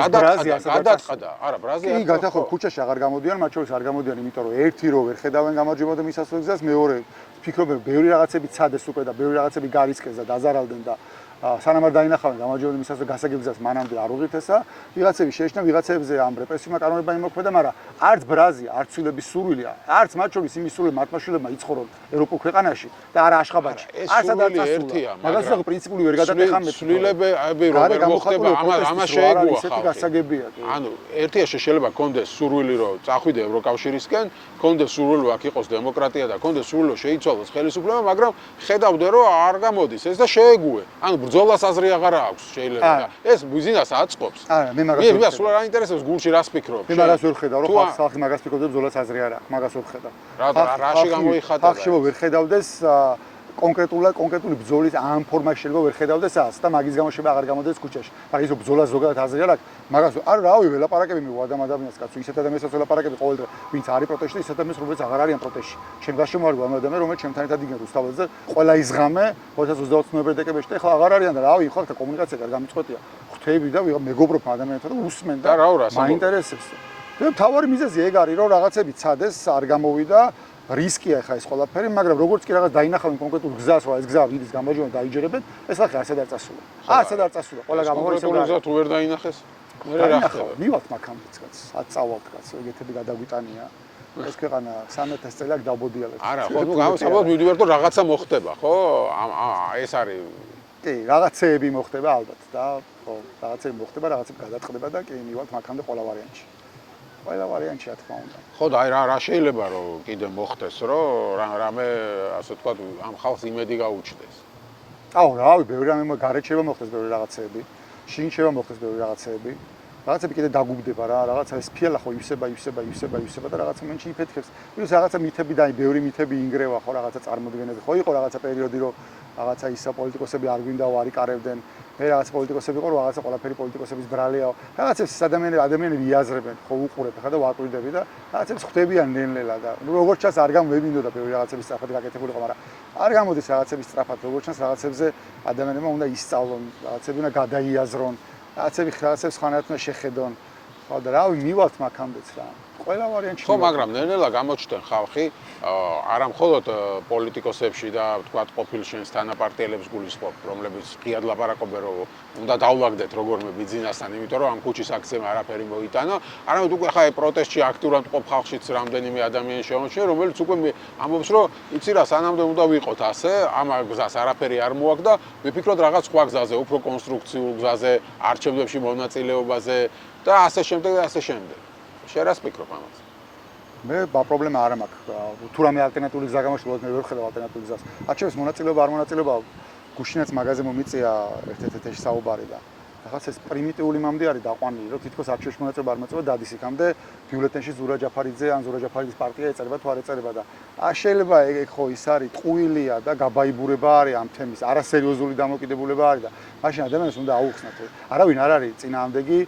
გადაწყდა არა ბრაზილია კი გადახო ქუჩაში აღარ გამოდიან მათ შორის არ გამოდიან იმიტომ რომ ერთი რო ვერ ხედავენ გამარჯვება და მისასვლელ გზას მეორე ფიქრობენ ბევრი რაღაცები ცადეს უკვე და ბევრი რაღაცები გარისკეს და დაზარალდნენ და სანამ არ დაინახავენ გამარჯვება მისასვლელ გასაგებ გზას მანამდე არ უღირთესა ვიღაცები შეეშნა ვიღაცებზე ამ რეპრესიულმა კანონებმა იმოქმედა მაგრამ არც ბრაზია არც ცვილების სურვილია არც მათ შორის იმის სურვილი მართლა შვილებმა იცხოვრონ ევროპულ ქვეყანაში და არა აშხაბადში არც ერთია მაგრამ პრინციპული ვერ გადატეხა მე ცვლილებები რომ ვერ მოხდება ამას შეეგუა ხალხი გასაგებია ანუ ერთია შეიძლება კონდეს სურვილი რომ წახვიდე ევროკავშირისკენ კონდეს სურვილი რომ აქ იყოს დემოკრატია და კონდეს სურვილი რომ შეიცვალოს ხელისუფლება მაგრამ ხედავდე რომ არ გამოდის ეს და შეეგუე ანუ ბრძოლას აზრი აღარ აქვს შეიძლება და ეს ბიზნესს აწყობს არა მე მაგას მე სულ არ აინტერესებს გულში რას ფიქრობ მე მაგას ვერ ხედავ რომ ხალხი მაგას ფიქრობს ბრძოლას აზრი არ აქვს მაგას ვერ ხედავ რაში გამოიხატა ხალხი ვერ ხედავდეს კონკრეტული ბრძოლის ამ ფორმაში შეიძლება ვერ ხედავდეს ას და მაგის გამო შეიძლება აღარ გამოდეს ქუჩაში მაგრამ ის ბრძოლას ზოგადად აზრი არ აქვს მაგას არა რავი ველაპარაკები მე ვადამ ადამიანს კაცო ისეთ ადამიანსაც ველაპარაკები ყოველდღე ვინც არის პროტესტში ისეთ ადამიანს რომელიც აღარ არიან პროტესტში ჩემ გარშემო არის ადამიანი რომელიც ჩემთან ერთად იგენ რუსთაველზე ყველა იზღამე 2020 ნოემბერ დეკემბერში და ახლა აღარ არიან და რავი ხალხთა კომუნიკაცია არ გამიწყვეტია ხვდები და მეგობრობ ადამიანთან და უსმენ და მაინტერესებს და თავარი მიზეზი ეგ არის რომ რაღაცები ცადეს არ გამოვიდა რისკია ხა ეს ყველაფერი, მაგრამ როგორც კი რაღაც დაინახავენ კონკრეტულ გზას, რომ ეს გზა ვიდის გამარჯვება დაიჯერებენ, ეს ხალხი არც არ წასულა. არც არ წასულა. ყველა გამოვიდა გზა თუ ვერ დაინახეს. მე რა ხდება? მივალთ მაგამდეც კაც, ად წავალთ კაც, ეგეთები გადაგვიტანია. ეს ქვეყანა 1300 წელი აქ დაბოდიალებს. არა, ხო, გამოსაბოთ მივიდივარ რომ რაღაცა მოხდება, ხო? ეს არის კი, რაღაცეები მოხდება ალბათ და ხო, რაღაცეები მოხდება, რაღაცები გადაწყდება და კი მივალთ მაგამდე ყველა ვარიანტში. ყველა ვარიანტი რა თქმა უნდა. ხო და აი რა შეიძლება რომ კიდე მოხდეს რომ რამე ასე ვთქვათ ამ ხალხს იმედი გაუჩნდეს. აუ რავი, ბევრი რამე გარეთ შეიძლება მოხდეს ბევრი რაღაცეები. შინ შეიძლება მოხდეს ბევრი რაღაცეები. რაღაცები კიდე დაგუბდება რა, რაღაცა ეს ფიალა ხო ივსება და რაღაცა მომენტში იფეთქებს. ვირუს რაღაცა მითები და აი ბევრი მითები ინგრევა ხო რაღაცა წარმოდგენები. ხო იყო რაღაცა პერიოდი რომ რაღაცა ისა პოლიტიკოსები არ გვინდაო არ იკარებდნენ. მე რაღაც პოლიტიკოსები ყო რაღაცა ყველაფერი პოლიტიკოსების ბრალიაო. რაღაცებს ადამიანები იაზრებენ, ხო უყურებ ხა და ვაკვირდები და რაღაცებს ხვდებიან ნელ-ნელა და როგორც ჩანს არ გამომემინდოდა ბევრი რაღაცების სწრაფად გაკეთებულიყო, მაგრამ არ გამოდის რაღაცების სწრაფად, როგორც ჩანს რაღაცებზე ადამიანებმა უნდა ისწავლონ, რაღაცები უნდა გადაიაზრონ, რაღაცებს ხანათმა შეხედონ. ხო და რავი, მივალთ მაგამდეც რა. ყველა ვარიანტი ხო, მაგრამ ნელ-ნელა გამოჩნდნენ ხალხი, არა მხოლოდ პოლიტიკოსებში და ვთქვათ ყოფილ შენს თანაპარტიელებს გულისხმობ, რომლებიც ღიად ლაპარაკობენ, რომ უნდა დავლაგდეთ როგორმე ბიზნესთან, იმიტომ რომ ამ ქუჩის აქციამ არაფერი მოიტანა, არამედ უკვე ხა პროტესტში აქტიურად მყოფ ხალხშიც რამდენიმე ადამიანი შემოჩნია, რომელიც უკვე ამბობს, რომ იცი რა, სანამდე უნდა ვიყოთ ასე, ამ გზას არაფერი არ მოაქვს და ვიფიქროთ რაღაც სხვა გზაზე, უფრო კონსტრუქციულ გზაზე, არჩევნებში მონაწილეობაზე და ასე შემდეგ და ასე შემდეგ. შენ რას ფიქრობ ამაზე? მე პრობლემა არ მაქვს. თუ რამე ალტერნატიული გზა გამოშლოთ, მე ვერ ხედავ ალტერნატიული გზას. არჩევს მონაწილეობა არ მონაწილეობა, გუშინაც მაგაზე მომიწია ერთ-ერთი საუბარი და რაღაც ეს პრიმიტიული მამდე არის დაყვანილი, რომ თითქოს არჩევში მონაწილეობა არ მოწევა დადის იქამდე ბიულეტენში ზურა ჯაფარიძე ან ზურა ჯაფარიძის პარტია ეწერება თუ არ ეწერება და შეიძლება ეგ ხო ის არის ტყუილია და გაბაიბურება არის ამ თემის, არასერიოზული დამოკიდებულება არის და მაშინ ადამიანს უნდა აუხსნათ. არავინ არ არის წინააღმდეგი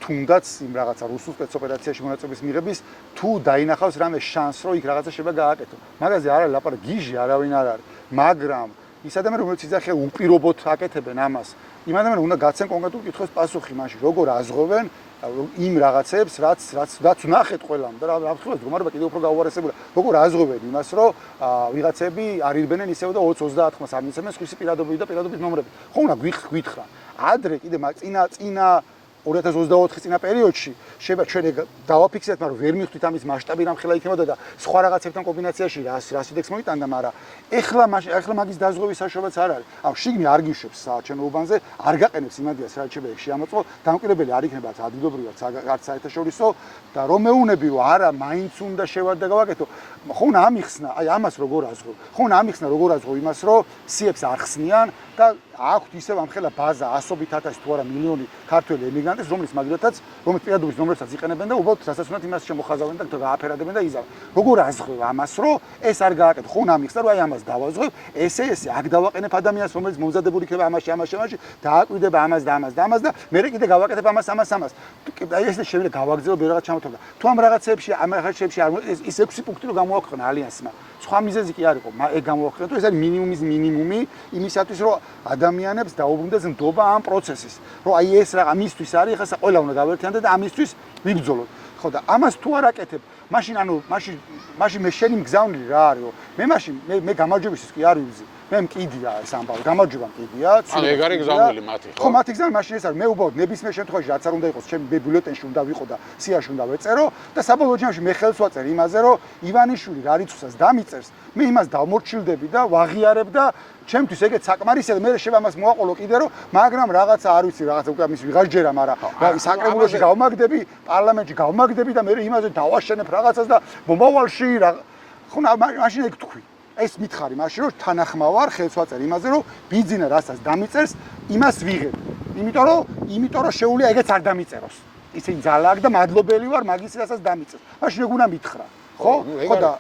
თუნდაც იმ რაღაცა რუსულ სპეცოპერაციაში მონაწილეობის მიღების თუ დაინახავს რამე შანსს რომ იქ რაღაცა შეიძლება გააკეთო. მაგაზე არ არის ლაპარაკი, გიჟი არავინ არ არის, მაგრამ ის ადამიანი რომელიც იძახე უპირობოდ აკეთებენ ამას, იმ ადამიანს უნდა გაცენ კონკრეტულ კითხვის პასუხი მაშინ, როგორ აზღვევენ იმ რაღაცებს, რაც ნახეთ ყველამ და რა ვთქვათ, რომარება კიდევ უფრო გაუარესებულა. როგორ აზღვევენ იმას, რომ ვიღაცები არიბენენ ისევ და 20-30 ხმას არ მიცემენ სხვისი პირადობები და პირადობის ნომრები. ხო უნდა გვითხრა. ადრე კიდე წინა 2024 წინა პერიოდში შეიძლება ჩვენ დავაფიქსირებთ, მაგრამ ვერ მივხვდით ამის მასშტაბი რამხელა იქნებოდა და სხვა რაღაცებთან კომბინაციაში რას იდექს მოიტანდა, მაგრამ ეხლა მაგის დაზღვევის საშუალებაც არ არის. ამ შიგნი არ გიშვებს საარჩევნო უბანზე, არ გაყენებს იმადიას რაც შეიძლება შეამოწმო, დამკვირვებელი არ იქნება ადგილობრივად, არც საერთაშორისო და რომ მეუნებიო, არა, მაინც უნდა შევარდა გავაკეთო. ხო უნდა ამიხსნა, აი ამას როგორ აზღვევ. ხო უნდა ამიხსნა როგორ აზღვევ იმას, რომ სიებს არ ხსნიან და აქვთ ისევ ამხელა ბაზა 100.000 თუ არა მილიონი ქართველი ემიგრანტის, რომლის პირადობის ნომრებსაც იყენებენ და უბრალოდ რასაც უნდათ იმას შემოხაზავენ და გააფერადებენ და იზავენ. როგორ აზღვევ ამას, რომ ეს არ გააკეთო? ხო უნდა ამიხსნა, რომ აი ამას დავაზღვევ, ესე აქ დავაყენებ ადამიანს, რომელიც მომზადებული იქნება ამაში, დააკვირდება ამას და მე კიდე გავაკეთებ ამას. აი ეს შეიძლება გავაგზავნო რაღაც ჩამოთვალა. თუ ამ რაღაცებში ის 6 პუნქტი რომ გამოაქვეყნა ალიანსმა. სხვა მიზეზი კი არ იყო, ეგ გამოაქვეყნა, თუ ეს არის მინიმუმის მინიმუმი იმისათვის, რომ ადამიანებს დაუბრუნდეს ნდობა ამ პროცესის. რომ აი ეს რა ამისთვის არის, ხა ყველა უნდა გავერთიანდეს და ამისთვის ვიბრძოლოთ. ხო და ამას თუ არ აკეთებ, მაშინ მე შენი მგზავნილი რა არის? მე გამარჯვებისთვის კი არ ვიბრძი. მე მკიდია ეს ამბავი, გამარჯვება მკიდია. ანუ ეგ არის გზავნილი მათი, ხო? ხო, მათი გზავნილი მაშინ ეს არის. მე უბრალოდ ნებისმიერ შემთხვევაში რაც არ უნდა იყოს, ჩემი ბიულეტენში უნდა ვიყო და სიაში უნდა ვეწერო და საბოლოო ჯამში მე ხელს ვაწერ იმაზე, რომ ივანიშვილი რა რიცხვსაც დამიწერს, მე იმას დავმორჩილდები და ვაღიარებ და ჩემთვის ეგეც საკმარისია და მე შეიძლება ამას მოაყოლო კიდე რომ მაგრამ რაღაცა არ ვიცი რაღაცა უკვე ამის ვიღაჯერა მაგრამ საკრებულოში გავმაგდები პარლამენტში გავმაგდები და მე იმაზე დავაშენებ რაღაცას და მომავალში ხო მაშინ ეგ თქვი ეს მითხარი მაშინ რომ თანახმავარ ხელს ვაწერ იმაზე რომ ბიძინა რასაც დამიწერს იმას ვიღებ იმიტომ რომ შეუძლია ეგეც არ დამიწეროს ისინი ძალა აქვს და მადლობელი ვარ მაგის რასაც დამიწერს მაშინ ეგ უნდა მითხრა ხო და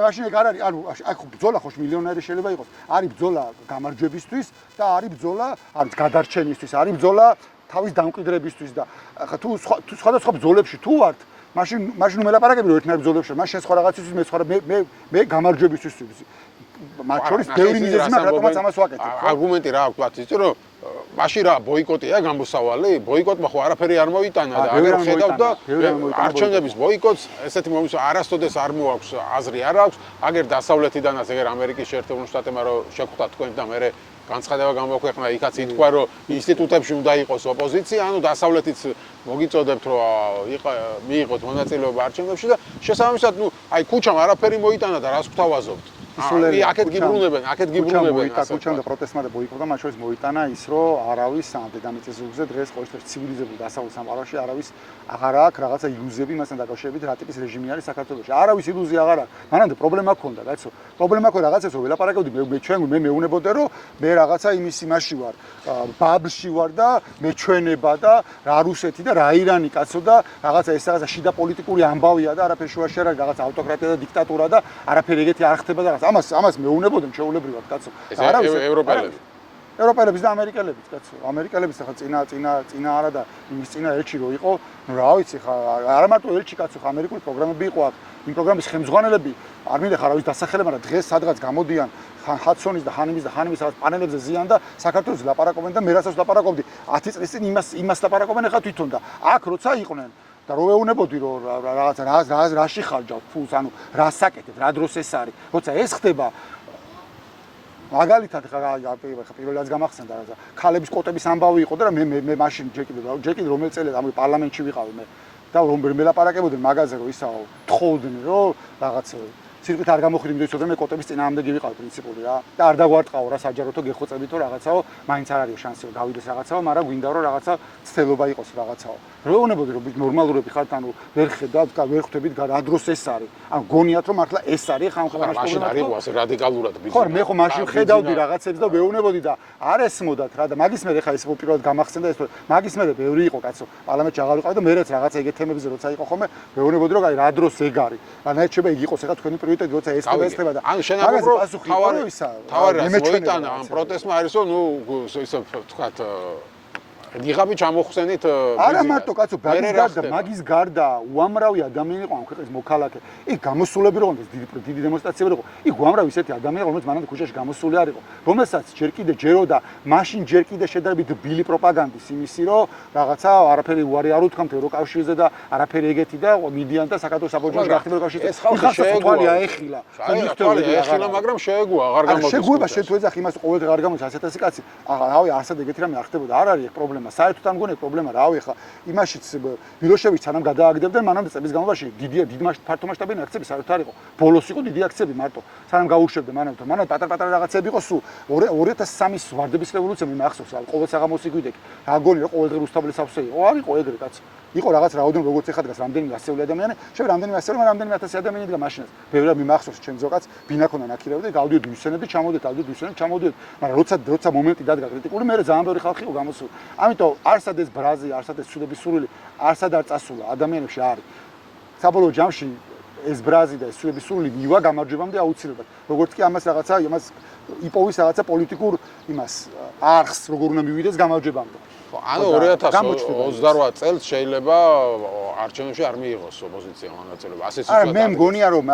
მაშინ ეგ არ არის ანუ აქ ბრძოლა ხო მილიონერი შეიძლება იყოს არის ბრძოლა გამარჯვებისთვის და არის ბრძოლა არის გადარჩენისთვის არის ბრძოლა თავის დამკვიდრებისთვის და თუ სხვადასხვა ბრძოლებში თუ ვართ მაშინ მელაპარაკები რომ ერთნაირ ბრძოლებში მაშინ სხვა რაღაცისთვის მე გამარჯვებისთვის ვიბრძი მათ შორის ბევრი მიზეზი მაქვს რატომაც ამას ვაკეთებ არგუმენტი რა აქვს თქვათ იცი რომ მაშინ რა ბოიკოტია გამოსავალი ბოიკოტმა ხო არაფერი არ მოიტანა და აგერ ხედავთ და არჩევნების ბოიკოტს ესეთი მომის არასოდეს არ მოაქვს აზრი არ აქვს აგერ დასავლეთიდანაც ეგერ ამერიკის შეერთებული შტატებმა რომ შეხვდათ თქვენ და მე განცხადება გამოქვეყნა იქაც ითქვა რომ ინსტიტუტებში უნდა იყოს ოპოზიცია ანუ დასავლეთიც მოგიწოდებთ რომ მიიღოთ მონაწილეობა არჩევნებში და შესაბამისად ნუ აი ქუჩამ არაფერი მოიტანა და რას გვთავაზობთ აქეთ გიბრუნებენ კუჩამ და პროტესტმა და ბოიკოტმა მათ შორის მოიტანა ის რომ არავის ამ დედამიწის ზურგზე დღეს ყოველთვის ცივილიზებულ დასავლეთ სამყაროში არავის აღარ აქვს რაღაცა ილუზიები მასთან დაკავშირებით რა ტიპის რეჟიმი არის საქართველოში არავის ილუზია აღარ აქვს მანამდე პრობლემა ჰქონდა კაცო პრობლემა ჰქონდა რაღაცას რომ ველაპარაკებდი მე მეუნებოდე რომ მე რაღაცა იმაში ვარ ბაბლში ვარ და მეჩვენება და რა რუსეთი და რა ირანი კაცო და რაღაცა ეს რაღაცა შიდა პოლიტიკური ამბავია და არაფერი შუაში არ არის რაღაცა ავტოკრატია და დიქტატურა და არაფერი ეგეთი არ ხდება და ამას მეუნებოდნენ ჩეულებრივად კაცო არავის ევროპელების და ამერიკელებიც კაცო ამერიკელებიც ხა წინა არა და იმის წინა ელჩი რო იყო ნუ რა ვიცი ხა არა მარტო ელჩი კაცო ხა ამერიკული პროგრამები იყო აქ იმ პროგრამის ხელმძღვანელები არ მინდა ხარ არავის დასახელება მაგრამ დღეს სადღაც გამოდიან ჰადსონის და ხანიმის რაღაც პანელებზე ზიან და საქართველოს ლაპარაკობენ და მე რასაც ლაპარაკობდი 10 წლის წინ იმას ლაპარაკობენ ახლა თვითონ და აქ როცა იყვნენ და რო ეუნებოდი რომ რაღაცა რაში ხარჯავ ფულს ანუ რას აკეთებ რა დროს ეს არის როცა ეს ხდება მაგალითად ხა პირველი რაც გამახსენდა რაღაცა ქალების კოტების ამბავი იყო და მე მაშინ ჯერ კიდე რომელ წელს ამ პარლამენტში ვიყავი მე და რომ მელაპარაკებოდნენ მაგაზე რომ ისაო თხოვდნენ რომ რაღაც სიტყვით არ გამოხდი იმდენ ცოტა მე კოტების წინააღმდეგი ვიყავ პრინციპული რა და არ დაგვარტყაო რა საჯაროთო გეხოცებითო რაღაცაო მაინც არ არის შანსი რომ გავიდეს რაღაცაო მაგრამ გვინდა რომ რაღაცა ცდელობა იყოს რაღაცაო რეუნებოდი რომ ნორმალურები ხართ ანუ ვერ ხედავთ ვერ ხვდებით რა დროს ეს არის ანუ გონიათ რომ მართლა ეს არის ხან ხო მაშინ არ იყო ასე რადიკალურად ბიზნესი ხო მე ხო მაშინ ხედავდი რაღაცებს და ვეუნებოდი და არ ესმოდათ რა და მაგის მერე ხა ეს პირველად გამახსენდა ეს მაგის მერე ბევრი იყო კაცო პარლამენტში აღარ ვიყავი და მეც რაღაცა ეგეთ თემებზე როცა იყო ხოლმე ვეუნებოდი რომ აი რა დროს ეგ არის ანუ ეს შეიძლება იგი იყოს ახლა თქვენი პრიორიტეტი როცა ესწრება და ანუ შენაგებრო თავარი მოიტანა ამ პროტესტმა არის რომ ნუ ისე ვთქვათ დიღაბი ჩამოხსენით არა მარტო კაცო მაგის გარდა უამრავი ადამიანი იყო ამ ქვეყნის მოქალაქე იქ გამოსულები რომ დიდი დემონსტრაციები იყო იქ უამრავი ისეთი ადამიანი რომელიც მანამდე ქუჩაში გამოსული არ იყო რომელსაც ჯერ კიდე მაშინ ჯერ კიდე შედარებით ბილი პროპაგანდის იმისი რომ რაღაცა არაფერი უარი არ უთქვამთ ევროკავშირზე და არაფერი ეგეთი და მიდიან და საქართველოს საბჭოთა გახდება ევროკავშირზე ეს ხალხი შეეგუა აეხილა აეხილა მაგრამ შეეგუა აღარ გამოდის შეეგუება შენ თუ ეძახ იმას ყოველდღე არ გამოდის 100,000 კაცი რავი ასად ეგეთი რამე არ ხდებოდა არ არის პრობლემა საერთოდ ამ გონე პრობლემა რავი ხა იმაშიც მილოშევიჩ სანამ გადააგდებდნენ მანამდე წების განმავლობაში დიდი ფართო მასშტაბიანი აქციები საერთოდ არ იყო ბოლოს იყო დიდი აქციები მარტო სანამ გაუშვებდნენ მანამდე პატარ-პატარა რაღაცები იყო სულ 2003-ის ვარდების რევოლუცია მე მახსოვს ყოველ საღამოს იგვიდნენ რა გონი რომ ყოველდღე რუსთაველის სავსე იყო არ იყო ეგრე კაც იყო რაღაც რაოდენობა როგორც ეხა დგას რამდენიმე ასეული ადამიანი შეიძლება რამდენიმე ასეული მაგრამ რამდენიმე 1000 ადამიანი დგა მაშინაც ბევრად მიმახსოვს ჩემ ზოგადად ბინაქონდა ნაკირავდი გავდიოდი ვისენები ჩამოდიოდი მაგრამ როცა მომენტი დადგა კრიტიკული მე ძალიან ბევრი ხალხი იყო გამოსული ამიტომ არსად ეს ბრაზი არსად ეს ცუდების სურვილი არსად არ წასულა ადამიანებში არის საბოლოო ჯამში ეს ბრაზი და ეს ცუდების სურვილი მივა გამარჯვებამდე აუცილებლად როგორც კი ამას იპოვის რაღაცა პოლიტიკურ იმას არხს როგორ უნდა მივიდეს გამარჯვებამდე ანუ 2028 წელს შეიძლება არჩევნებში არ მიიღოს ოპოზიცია მონაწილეობა. ასეც არა მე მგონია რომ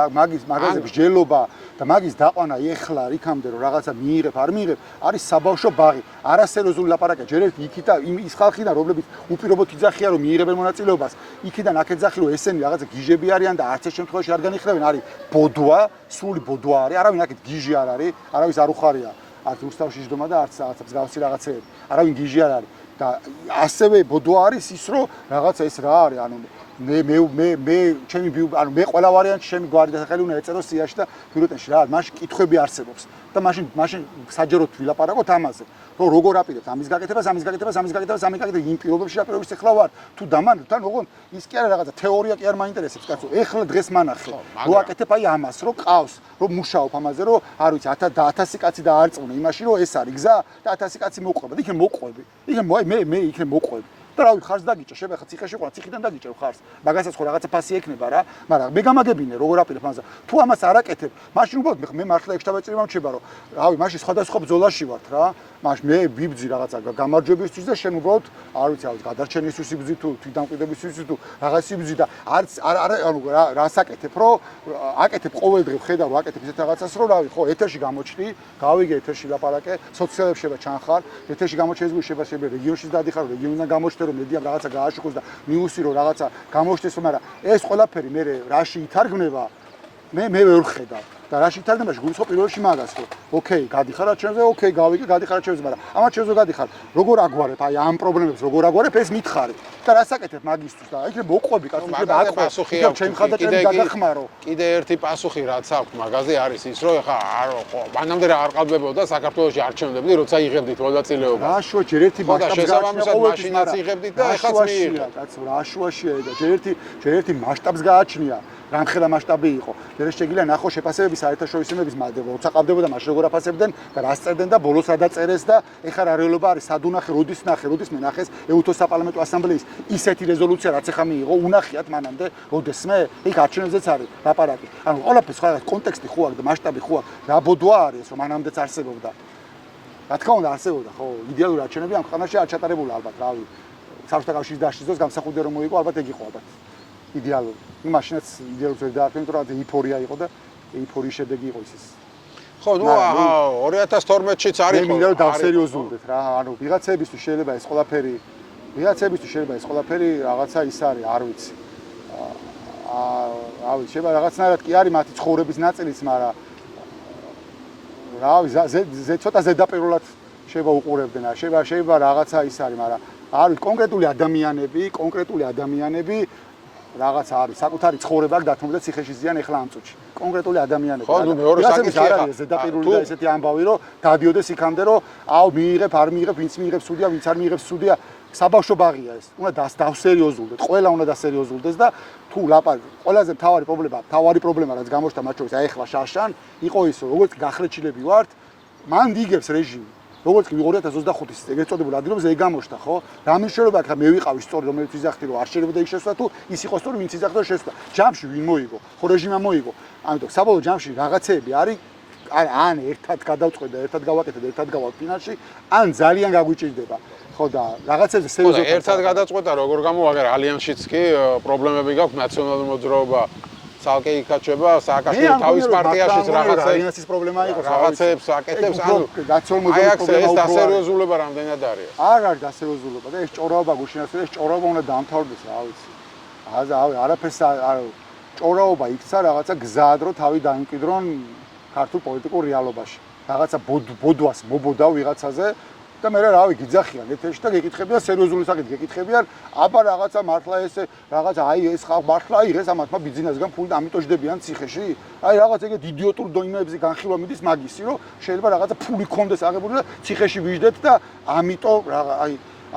მაგაზე მსჯელობა და მაგის დაყვანა ეხლა იქამდე რომ რაღაცა მიიღებ არ მიიღებ არის საბავშვო ბაღი. არასერიოზული ლაპარაკია. ჯერ ერთი იქით ის ხალხიდან რომლებიც უპირობოდ იძახიან რომ მიიღებენ მონაწილეობას, იქიდან აქ ეძახი რომ ესენი რაღაცა გიჟები არიან და არც ერთ შემთხვევაში არ განიხილავენ, არის ბოდვა, სრული ბოდვა არის. არავინ აქეთ გიჟი არ არის, არავის არ უხარია. არც რუსთავში ჯდომა და არც რაღაცა მსგავსი რაღაცეები. არავინ გიჟი არ არის. და ასევე ბოდვა არის ის რომ რაღაცა ეს რა არის ანუ მე ჩემი ანუ მე ყველა ვარიანტი ჩემი გვარი დასახელი უნდა ეწეროს სიაში და ბიურეტენში რა არის მაშინ კითხვები არსებობს და მაშინ საჯაროდ ვილაპარაკოთ ამაზე რომ როგორ აპირებთ ამის გაკეთებას იმ პირობებში რა პირობებში ახლა ვარ თუ დამანთან ოღონდ ის კი არა რაღაცა თეორია კი არ მაინტერესებს კაცო ეხლა დღეს მანახე რო აკეთებ აი ამას რო ყავს რომ მუშაობ ამაზე რომ არ ვიცი 1000 კაცი და არწმუნე იმაში რომ ეს არის გზა და 1000 კაცი მოყვება და იქ მოყვები მე იქ მოყვები და რავი ხარს დაგიჭა შეიძლება ხა ციხეში ყვა ციხიდან დაგიჭერ ხარს მაგასაც ხო რაღაცა ფასი ექნება რა მაგრამ მე გამაგებინე როგორ აპირებ ამაზე თუ ამას არ აკეთებ მაშინ უბრალოდ მე მართლა ეგ შტაბეწრი მომჩება რომ რავი მაშინ სხვადასხვა ბრძოლაში ვართ რა მაშინ მე ვიბძი რაღაცა გამარჯვებისთვის და შენ უბრალოდ არ ვიცი გადარჩენისთვის იბძი თუ თვითდამკვიდრებისთვის თუ რაღაც იბძი და არც ანუ რას აკეთებ რომ აკეთებ ყოველდღე ხედავ რომ აკეთებ ისეთ რაღაცას რომ რავი ხო ეთერში გამოჩნდი გავიგე ეთერში ლაპარაკე სოციალებში შეება ჩანხარ ეთერში გამოჩენს შეიძლება რეგიონშიც დადიხარ რეგიონიდან გამოჩნდე რომ მედიამ რაღაცა გააშუქოს და მიუსი რომ რაღაცა გამოჩნდეს მაგრამ ეს ყველაფერი მე რაში ითარგმნება მე ვერ ხედავ და რაში ითარგმნება გულს ხო პირველში მაგას ხო ოკეი გადიხარ არჩევნებზე ოკეი გავიგე გადიხარ არჩევნებზე მაგრამ ამ არჩევნებზე გადიხარ როგორ აგვარებ აი ამ პრობლემებს როგორ აგვარებ ეს მითხარი და რას აკეთებ მაგისთვის და იქნებ მოყვები კაცო იქნებ აკყვე ჩემ ხადაჭერი გადახმარო კიდე ერთი პასუხი რაც აქვს მაგაზე არის ის რომ ეხა მანამდე რა არ ყალბებოდა საქართველოში არჩევნები როცა იღებდით მონაწილეობას რა შუა ჯერ ერთი მასშტაბს მაშინაც იღებდით და ეხაც მიიღეთ კაცო რა შუაშია და ჯერ ერთი მასშტაბს გააჩნია რამხელა მასშტაბი იყო ჯერ შეგიძლია ნახო შეფასებები საერთაშორისოების მადლობა როცა ყავდებოდა მას როგორ აფასებდნენ და რას წერდნენ და ბოლოს რა დაწერეს და ეხლა რა რეალობა არის სად უნახე როდის მე ნახეს ეუთოს საპარლამენტო ასამბლეის ისეთი რეზოლუცია რაც ეხლა მიიღო უნახიათ მანამდე როდესმე იქ არჩევნებზეც არის ლაპარაკი ანუ ყველაფერს ხო კონტექსტი ხო აქვს და მასშტაბი ხო აქვს რა ბოდვა არის რომ მანამდეც არსებობდა რა თქმა უნდა არსებობდა ხო იდეალური არჩევნები ამ ქვეყანაში არ ჩატარებულა ალბათ რავი საბჭოთა კავშირის დაშლის დროს გამსახურდია რომ მოიყო ალბათ ეგ იყო ალბათ იდეალური მაშინაც იდეალურად ვერ დაარჩენ თუ რა ეიფორია იყო და ეიფორიის შედეგი იყო ის ხო ნუ 2012-შიც არ იყო მე მინდა რომ დავსერიოზულდეთ რა ანუ ვიღაცებისთვის შეიძლება ეს ყველაფერი რაღაცა ის არის არ ვიცი რავი შეიძლება რაღაცნაირად კი არის მათი ცხოვრების ნაწილიც მაგრამ რავი ცოტა ზედაპირულად შეიძლება უყურებდნენ შეიძლება რაღაცა ის არის მაგრამ არის კონკრეტული ადამიანები რაღაცა არის საკუთარი ცხოვრება აქ დათმობ და ციხეში ზიან ეხლა ამ წუთში კონკრეტული ადამიანები ხო ნუ მეორე საკითხი არის ზედაპირული და ესეთი ამბავი რომ დადიოდეს იქამდე რომ აუ მიიღებ არ მიიღებ ვინც მიიღებს სუდია ვინც არ მიიღებს სუდია საბავშვო ბაღია ეს უნდა დავსერიოზულდეთ ყველა უნდა დასერიოზულდეს და თუ ყველაზე მთავარი პრობლემა რაც გამოჩნდა მათ შორის აი ეხლა შაშან იყო ის რომ როგორც გახრეჩილები ვართ მან იგებს რეჟიმი როგორც კი 2025 წელს ეგრეთ წოდებული ადგილებზე ეგ გამოჩნდა ხო რა მნიშვნელობა აქვს მე ვიყავი სწორი რომელიც ვიზახდი რომ არ შეიძლება იქ შესვლა თუ ის იყო სწორი ვინც იზახდა შესვლა ჯამში ვინ მოიგო ხო რეჟიმა მოიგო ამიტომ საბოლოო ჯამში რაღაცეები არის ან ერთად გადავწყვეტ და ერთად გავაკეთებ ერთად გავალ ფინალში ან ძალიან გაგვიჭირდება ხო და რაღაცებზე სერიოზულად ერთად გადაწყვეტა როგორ გამოვაგერ ალიანსშიც კი პრობლემები გაქვს ნაციონალური მოძრაობა ცალკე იქაჩება სააკაშვილი თავის პარტიაშიც ალიანსის პრობლემა იყო რაღაცებს აკეთებს ანუ ნაციონალური მოძრაობა ეს დასერიოზულება რამდენად არის არ არის დასერიოზულება და ეს ჭორაობა გუშინაც ეს ჭორაობა უნდა დამთავრდეს რა ვიცი არაფერს ჭორაობა იქცა რაღაცა გზად რომ თავი დაიმკვიდრონ ქართულ პოლიტიკურ რეალობაში რაღაცა ბოდვას მობოდა ვიღაცაზე და მე რავი გიძახიან ეთერში და გეკითხებიან სერიოზული საკითხი გეკითხებიან აბა რაღაცა მართლა ეს რაღაცა აი ეს ხალხ მართლა აიღეს ამათმა ბიზნესგან ფული და ამიტომ ჯდებიან ციხეში აი რაღაც ეგეთ იდიოტურ დოიმეებზე განხილვა მიდის მაგისი რომ შეიძლება რაღაცა ფული კონდეს აღებული და ციხეში ვიждეთ და ამიტომ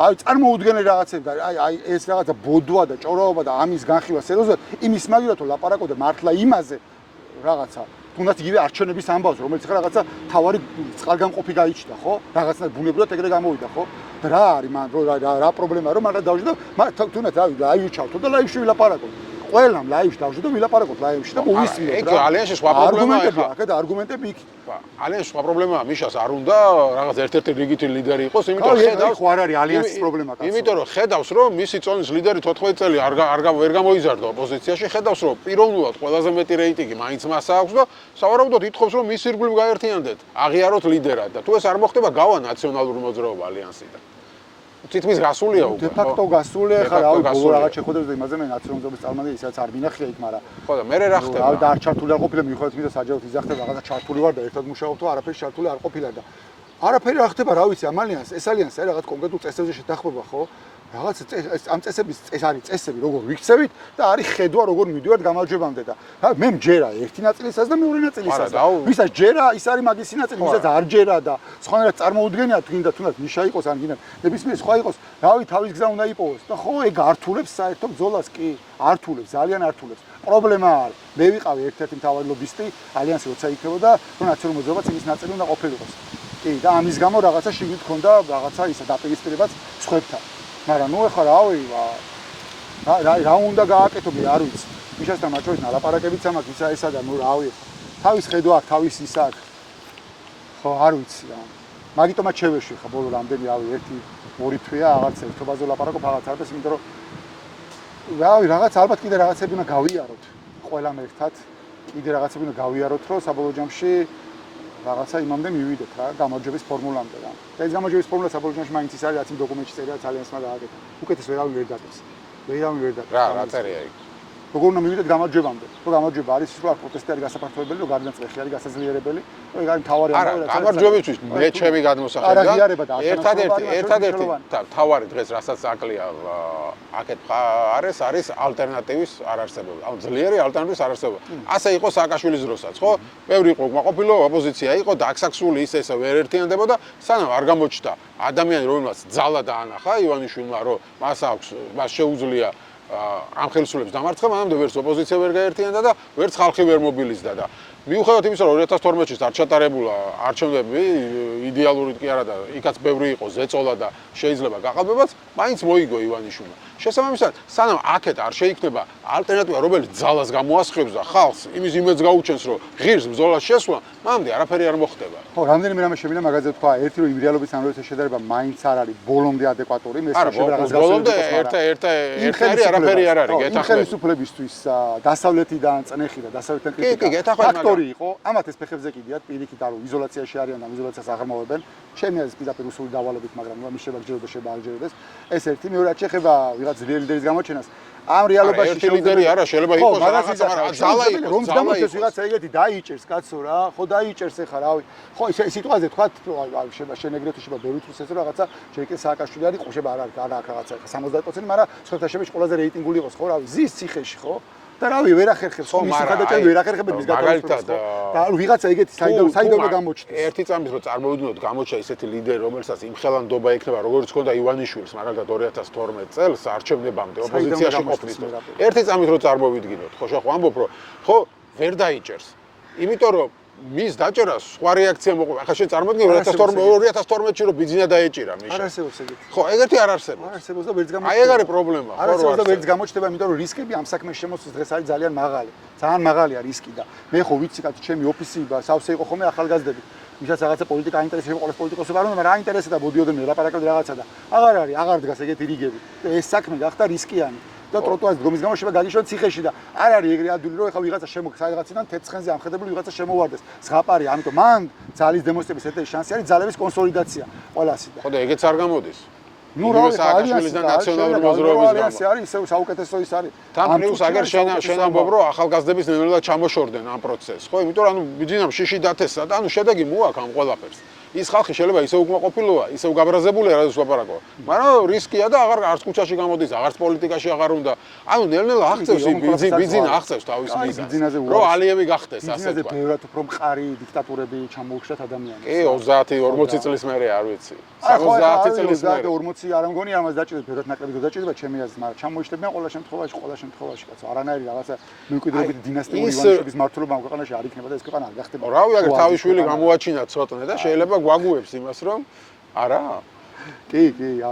აი წარმოუდგენელი რაღაცები და აი ეს რაღაცა ბოდვა და ჭორაობა და ამის განხილვა სერიოზულად იმის მაგივრად რომ ლაპარაკობდა მართლა იმაზე რაღაცა თუნდაც იგივე არჩევნების ამბავს რომელიც ხა რაღაცა თავარი წყალგამყოფი გაიჩნდა ხო რაღაცა ბუნებრივად ეგრე გამოვიდა ხო და რა არის მან რა პრობლემაა რომ მართლა დავждო და თუნდაც ლაივი ჩავთო და ლაივში ვილაპარაკო ყველამ ლაივში დავждო და ვილაპარაკოთ ლაივში და მოვისმინოთ რა ალიანსში სხვა პრობლემაა ხა და არგუმენტები იქ ალიანსში სხვა პრობლემაა მიშას არ უნდა რაღაც ერთ-ერთი რიგითი ლიდერი იყოს იმიტომ ხედავს ხო არ არის ალიანსის პრობლემა კაცო იმიტომ რომ ხედავს რომ მისი წონის ლიდერი 14 წელი ვერ გამოიზარდა ოპოზიციაში ხედავს რომ პიროვნულად ყველაზე მეტი რეიტინგი მაინც მას აქვს და სავარაუდოდ ითხოვს რომ მის ირგვლივ გაერთიანდეთ აღიაროთ ლიდერად და თუ ეს არ მოხდება გავა ნაციონალური მოძრაობა ალიანსიდან თითქმის გასულია უკვე. დე ფაქტო გასულია, ხა რავი, ბოლო რაღაც შეხვედრებს და იმაზე მე ნაციონალური მოძრაობის წარმომადგენელი ისაც არ მინახია იქ, მაგრამ ხო და მე რა ხდება? და არ ჩართული არ ყოფილა მიხვდეთ მის და საჯაროდ იზახტება რაღაცა ჩართული ვარ და ერთად მუშაობ თუ არაფერი ჩართული არ ყოფილა და არაფერი არ ხდება, რა ვიცი, ამ ალიანსს, ეს ალიანსი არის რაღაც კონკრეტულ წესებზე შეთანხმება, ხო? რაღაც ამ წესების ეს არის წესები, როგორ ვიქცევით და არის ხედვა, როგორ მივიდივართ გამარჯვებამდე და მე მჯერა ერთი ნაწილისას და მეორე ნაწილისას. ვისაც ჯერა, ის არის მაგისი ნაწილი, ვისაც არ ჯერა და სხვანაირად წარმოუდგენია თუნდა თუნდაც ნიშა იყოს ან გინდა ნებისმიერ სხვა იყოს, რავი, თავის გზა უნდა იპოვოს და ხო, ეგ ართულებს საერთო ბრძოლას კი, ართულებს, ძალიან ართულებს. პრობლემა არის. მე ვიყავი ერთ-ერთი მთავარი ლობისტი ალიანსი როცა იქნებოდა, რომ ნაციონალური მოძრაობაც იმის ნაწილი უნდა ყოფილიყოს. კი, და ამის გამო რაღაცა შიგნით ქონდა რაღაცა ისა დაპირისპირებაც სხვებთან. მაგრამ ნუ ახლა რავი რა უნდა გააკეთო მე არ ვიცი მიშასთან მათ შორის ნალაპარაკებიც ამაქვს ისა ესა და ნუ რავი თავის ხედვა აქვს თავის ისა აქვს ხო არ ვიცი რა მაგიტომაც შევეშვი ხა ბოლო რამდენი რავი 1-2 თვეა აღარც ერთობაზე ლაპარაკობ აღარც არის იმიტომ რომ რავი რაღაც ალბათ კიდე რაღაცები უნდა გავიაროთ ყველამ ერთად კიდე რაღაცები უნდა გავიაროთ რომ საბოლოო ჯამში რაღაცა იმამდე მივიდეთ რა გამარჯვების ფორმულამდე რა. და ეს გამარჯვების ფორმულა საბოლოო ჯამში მაინც ის არის რაც იმ დოკუმენტში წერია ალიანსმა დააკეთა. უკეთეს ვერავინ ვერ დაგეს. ვერავინ ვერ დაგეს. რა წერია იქ? როგორ უნდა მივიდეთ გამარჯვებამდე? რომ გამარჯვება არის ის რომ პროტესტი არის გასაფართოებელი, რომ გარდაცვლილი არის გასაძლიერებელი. ეგ არის მთავარი ამბავი. გამარჯვებისთვის მე ჩემი გადმოსახედა. ერთადერთი მთავარი დღეს რასაც აკლია აქეთ არის ალტერნატივის არარსებობა. ანუ ძლიერი ალტერნატივის არარსებობა. ასე იყო სააკაშვილის დროსაც, ხო? ბევრი იყო კმაყოფილო, ოპოზიცია იყო და აქსაქსული ისე ვერ ერთიანდებოდა, სანამ არ გამოჩნდა ადამიანი, რომელსაც ძალა დაანახა ივანიშვილმა, რომ მას შეუძლია ამ ხელისუფლების დამარცხება, მანამდე ვერც ოპოზიცია ვერ გაერთიანდა და ვერც ხალხი ვერ მობილიზდა და მიუხედავად იმისა, რომ 2012 წელს არ ჩატარებულა არჩევნები, იდეალური კი არა და იქაც ბევრი იყო ზეწოლა და შეიძლება გაყალბებაც, მაინც მოიგო ივანიშვილმა. შესაბამისად, სანამ აქეთ არ შეიქმნება ალტერნატივა, რომელიც ძალას გამოასხებს და ხალხს იმის იმედს გაუჩენს, რომ ღირს ბრძოლას შესვლა, მანამდე არაფერი არ მოხდება. ხო, რამდენიმე რამე შემიძლია მაგაზე თქვა, ერთი რომ იმ რეალობის ანალიზის შედარება მაინც არ არის ბოლომდე ადეკვატური, მე შეიძლება რაღაც ბოლომდე ერთი არაფერი არ არის, გეთახმებით. ხელისუფლებისთვის დასავლეთიდან წნეხი და დასავლეთიდან კი, გეთახმებით, ორი იყო, ამათ ეს ფეხებზე კიდიათ, პირიქით არ იზოლაციაში არიან და იზოლაციას აღარ ჩემი აზრით პირდაპირ რუსული დავალებით, მაგრამ ნუ მის შეგვაგჯერებდეს, შეგვაგჯერებდეს. ეს ერთი, მეორე რაც შეეხება ვიღაც ძლიერი ლიდერის გამოჩენას, ამ რეალობაში ერთი ლიდერი არა, შეიძლება იყოს რაღაცა, მაგრამ ძალა იყოს, რომ გამოჩენს ვიღაცა ეგეთი დაიჭერს კაცო რა, ხო დაიჭერს ეხა რავი. ხო ეს სიტყვაზე თქვა, შეიძლება შენეგრეთო შეიძლება ბევრი თვლის ეს რაღაცა, შეიძლება კი სააკაშვილი არის, ხო შეიძლება არ აქვს რაღაცა 70%, მაგრამ სხვათა შემეში ყველაზე რეიტინგული იყოს, ხო რავი, ზის ციხეში, ხო? და რავი, ვერ ახერხებს, ხო, მის ხადაჭერს ვერ ახერხებენ მის მაგალითად და ვიღაცა ეგეთი საიდანვე გამოჩნდეს. ერთი წამით რომ წარმოვიდგინოთ, გამოჩა ისეთი ლიდერი, რომელსაც იმხელანდობა ექნება, როგორც ჰქონდა ივანიშვილს, მაგალითად 2012 წელს არჩევნებამდე ოპოზიციაში ყოფნის. ერთი წამით რომ წარმოვიდგინოთ, ხო შეხო ამბობ, რომ ხო ვერ დაიჭერს. იმიტომ რომ მის დაჭერას სხვა რეაქცია მოყვება. ახლა შენ წარმოვიდგინე 2012-ში რომ ბიძინა დაეჭირა მიშა. არ არსებობს ეგეთი. ხო, ეგეთი არ არსებობს. არ არსებობს და ვერც გამოჩნდება. აი ეგ არის პრობლემა, ხო? არ არსებობს და ვერც გამოჩნდება, იმიტომ რომ რისკები ამ საქმეს შემოსვლის დღეს არის ძალიან მაღალი. ძალიან მაღალია რისკი და მე ხო ვიცი კაცო, ჩემი ოფისი სავსე იყო ხოლმე ახალგაზრდები. ვისაც რაღაცა პოლიტიკა აინტერესებს, ყოველს პოლიტიკოსები არ უნდა, მაგრამ აინტერესებდა მოდიოდნენ ლაპარაკობდნენ რაღაცა და აღარ დგას ეგეთი რიგები. ეს საქმე გახდა რისკიანი. და ტროტუარის დგომის გამო შეიძლება გაგიშვა ციხეში და არ არის ეგრე ადვილი რომ ეხლა ვიღაცა რაღაციდან თეთრცხენზე ამხედებული ვიღაცა შემოვარდეს. ზღაპარია, ამიტომ მან ძალის დემონსტრების ერთ-ერთი შანსი არის ძალების კონსოლიდაცია ყველასი და. ხო და ეგეც არ გამოდის. ნუ რა სააკაშვილის და ნაციონალური მოძრაობის გამო არის ისე საუკეთესო ის არის. თან პლუს აგერ შენ ამბობ რომ ახალგაზრდების ნელ-ნელა ჩამოშორდნენ ამ პროცესს. ხო, იმიტომ რომ ანუ ბიძინამ შიში დათესა და ანუ შედეგი მოაქვს ამ ყველაფერს. ის ხალხი შეიძლება ისე უკმაყოფილოა, ისე უგაბრაზებულია, რადგან ვაპარაკო. მაგრამ რისკია და არც ქუჩაში გამოდის, არც პოლიტიკაში აღარ უნდა. ანუ ნელ-ნელა აღწევს ბიძინა აღწევს თავის მიზანს. რომ ალიევი გახდეს, ასე ვთქვათ. ბიზნესზე ბევრად უფრო მყარი დიქტატურები ჩამოუხშათ ადამიანებს. კი, 30-40 წლის მერე არ ვიცი. 70 წლის მერე. 40 არ მგონი ამას დაჭირდება, ბევრად ნაკლები დაჭირდება ჩემი აზრით, მაგრამ ჩამოიშლებიან ყველა შემთხვევაში, კაცო. არანაირი რაღაცა მემკვიდრეობითი დინასტიური ივანიშვილის მმართველობა ამ ქვეყანაში არ იქნება და ეს ქვეყანა არ გახდება. რავი, აგერ თავის შვილი გამოაჩინა ცოტნე და შეიძლება გვაგუებს იმას რომ არა? კი,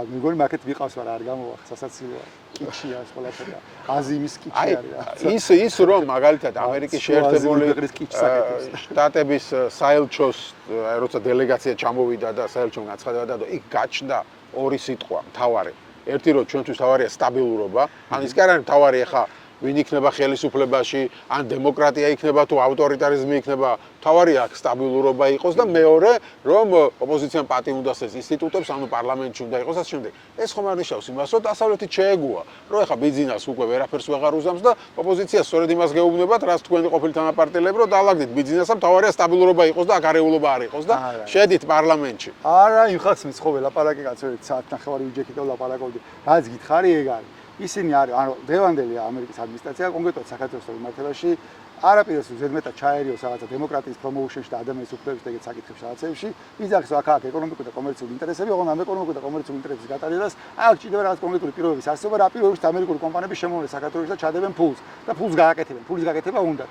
მეგონი მაგეთ ვიყავს, მაგრამ არ გამოვა, სასაცილოა. კიჩია ეს ყველაფერი. აზიმის კიჩი არის. ის რომ მაგალითად ამერიკის შეერთებული შტატების საელჩოს როცა დელეგაცია ჩამოვიდა და საელჩომ გაცხადება და იქ გაჩნდა ორი სიტყვა მთავარი. ერთი რომ ჩვენთვის მთავარია სტაბილურობა, ან ის კი არ არის მთავარი ახლა ვინ იქნება ხელისუფლებაში, ან დემოკრატია იქნება თუ ავტორიტარიზმი იქნება, მთავარია აქ სტაბილურობა იყოს და მეორე რომ ოპოზიციამ პატი უნდა ეს ინსტიტუტებს, ანუ პარლამენტში უნდა იყოს და შემდეგ. ეს ხომ არ ნიშნავს იმას, რომ დასავლეთით შეეგუა, რომ ეხა ბიძინას უკვე ვერაფერს ვეღარ უზამს და ოპოზიცია სწორედ იმას გეუბნებათ, რაც თქვენი ყოფილი თანაპარტიელები, რომ დაალაგდით ბიძინასა, მთავარია სტაბილურობა იყოს და არეულობა არ იყოს და შედით პარლამენტში. არა, იმ ხალხს ხო ველაპარაკე კაცო, საათ ნახევარი ვიჯექით და ვლაპარაკობდი. რაც გითხარი ეგ არის. ისინი არის, ანუ დევანდელი ამერიკის ადმინისტრაცია, კონკრეტულად საქართველოს მიმართებაში არაპიროს ზედმეტად ჩაერიოს რაღაცა დემოკრატიის პრომოუშენში და ადამიანის უფლებების და ეგეთ საკითხებში რაღაცებში, იძახის აქ ეკონომიკური და კომერციული ინტერესები, ოღონდ ამ ეკონომიკური და კომერციული ინტერესების გატარებას აქ ჭირდება რაღაც კონკრეტული პირობების არსებობა, რა პირობებით ამერიკული კომპანიები შემოვლენ საქართველოში და ჩადებენ ფულს და ფულს გააკეთებენ, ფულის გაკეთება უნდა.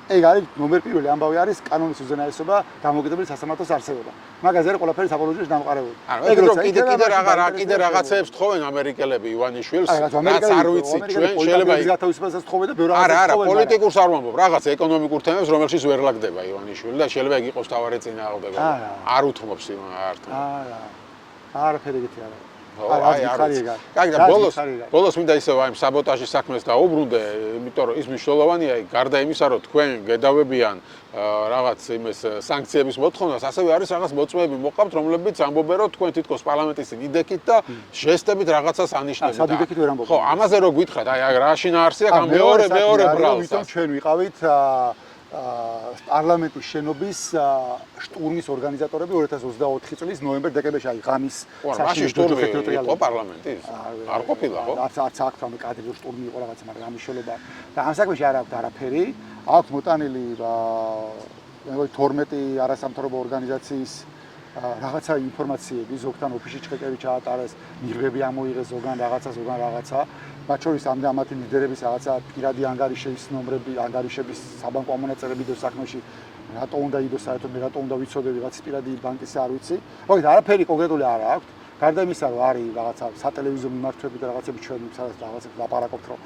ეგ არის ნომერ პირველი ამბავი არის კანონის უზენაესობა, დამოუკიდებელი სასამართლოს არსებობა. მაგაზე არის ყველაფერი საპროჟეში დამყარებული. ეგ როცა კიდე რაღაცეებს თხოვენ ამერიკელები ივანიშვილს, რაც არ ვიცი ჩვენ შეიძლება გათავისუფლებას თხოვენ და ბევრ რაღაცას თხოვენ. არა, პოლიტიკურს არ ვამბობ, რაღაც ეკონომიკურ თემებს, რომელშიც ვერ ლაგდება ივანიშვილი და შეიძლება ეგ იყოს თავარი წინააღმდეგობა. არ უთმობს იმ არტს. არაფერი ეგეთი არა. აი კარგი და ბოლოს მინდა ისევ აი საბოტაჟის საქმეს დაუბრუნდე, იმიტომ რომ ის მნიშვნელოვანია, გარდა იმისა, რომ თქვენ გედავებიან რაღაც იმეს სანქციების მოთხოვნას, ასევე არის რაღაც მოწმეები მოყავთ, რომლებიც ამბობენ, რომ თქვენ თითქოს პარლამენტის წინ იდექით და ჟესტებით რაღაცას ანიშნებთ. სადიდექით ვერ ამბობ. ხო, ამაზე რო გითხრათ, აი რა შინა არსია, გამ მეორე ბრალს. ვიტომ ჩვენ ვიყავით პარლამენტის შენობის შტურმის ორგანიზატორები 2024 წლის ნოემბერ-დეკემბერში აი ღამის საშუალო შტურმი იყო პარლამენტის არ ყოფილა ხო? არც აქ თამე კადრი შტურმი იყო რაღაცა, მაგრამ ამ მიშელობა და ამ საქმეში არ აქვს არაფერი. აქვს მოტანილი მეგონი 12 არასამთავრობო ორგანიზაციის რაღაცა ინფორმაციები, ზოგთან ოფისში ჩხეკები ჩაატარეს, მიღები ამოიღეს ზოგან რაღაცა. მათ შორის ამათი ლიდერების რაღაცა პირადი ანგარიშების ნომრები, ანგარიშების საბანკო ამონაწერები და საქმეში რატო უნდა იდოს საერთოდ მე რატო უნდა ვიცოდე ვიღაც პირადი ბანკის არ ვიცი. მოგეთ არაფერი კონკრეტული არ აქვს. გარდა იმისა, რომ არის რაღაცა სატელევიზიო მიმართვები და რაღაცები ჩვენ სადაც რაღაცებს ლაპარაკობთ, რომ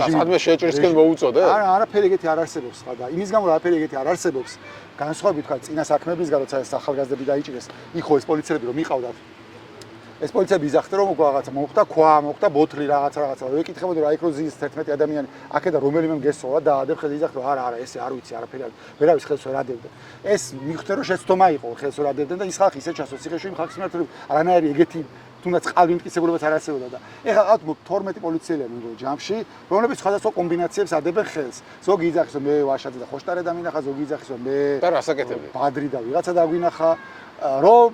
სადმე შეჭრისკენ მოუწოდე? არა, არაფერი ეგეთი არ არსებობს ხა და იმის გამო არაფერი ეგეთი არ არსებობს. განსხვავებით თქვა წინა საქმეებისგან, როცა ეს ახალგაზრდები დაიჭირეს, იქ ხო ეს პოლიციელები რომ იყავდათ ეს პოლიციები იზახდა რომ რაღაცა მოხდა ქვა, მოხდა ბოთლი რაღაცა. ვეკითხებოდი რა იქ რო ზის 11 ადამიანი აქედა რომელიმე გესწოლა და ადებ ხელს იზახდა არა ესე არ ვიცი არაფერი არ ვერავის ხელს ვერ ადებდა. ეს მივხვდი რომ შეცდომა იყო ხელს ვერ ადებდნენ და ის ხალხი ისე ჩასო ციხეში იმ ხალხის მიმართ არანაირი ეგეთი თუნდაც ყალბი მტკიცებულებაც არ არსებობდა და ეხლა ყავთ 12 პოლიციელია მეგობრებო ჯამში, რომლებიც სხვადასხვა კომბინაციებს ადებენ ხელს. ზოგი იძახის რომ მე ვაშაძე და ხოშტარე დამინახა, ზოგი იძახის რომ მე და რასაკეთებია? ბადრი და ვიღაცა დაგვინახა, რომ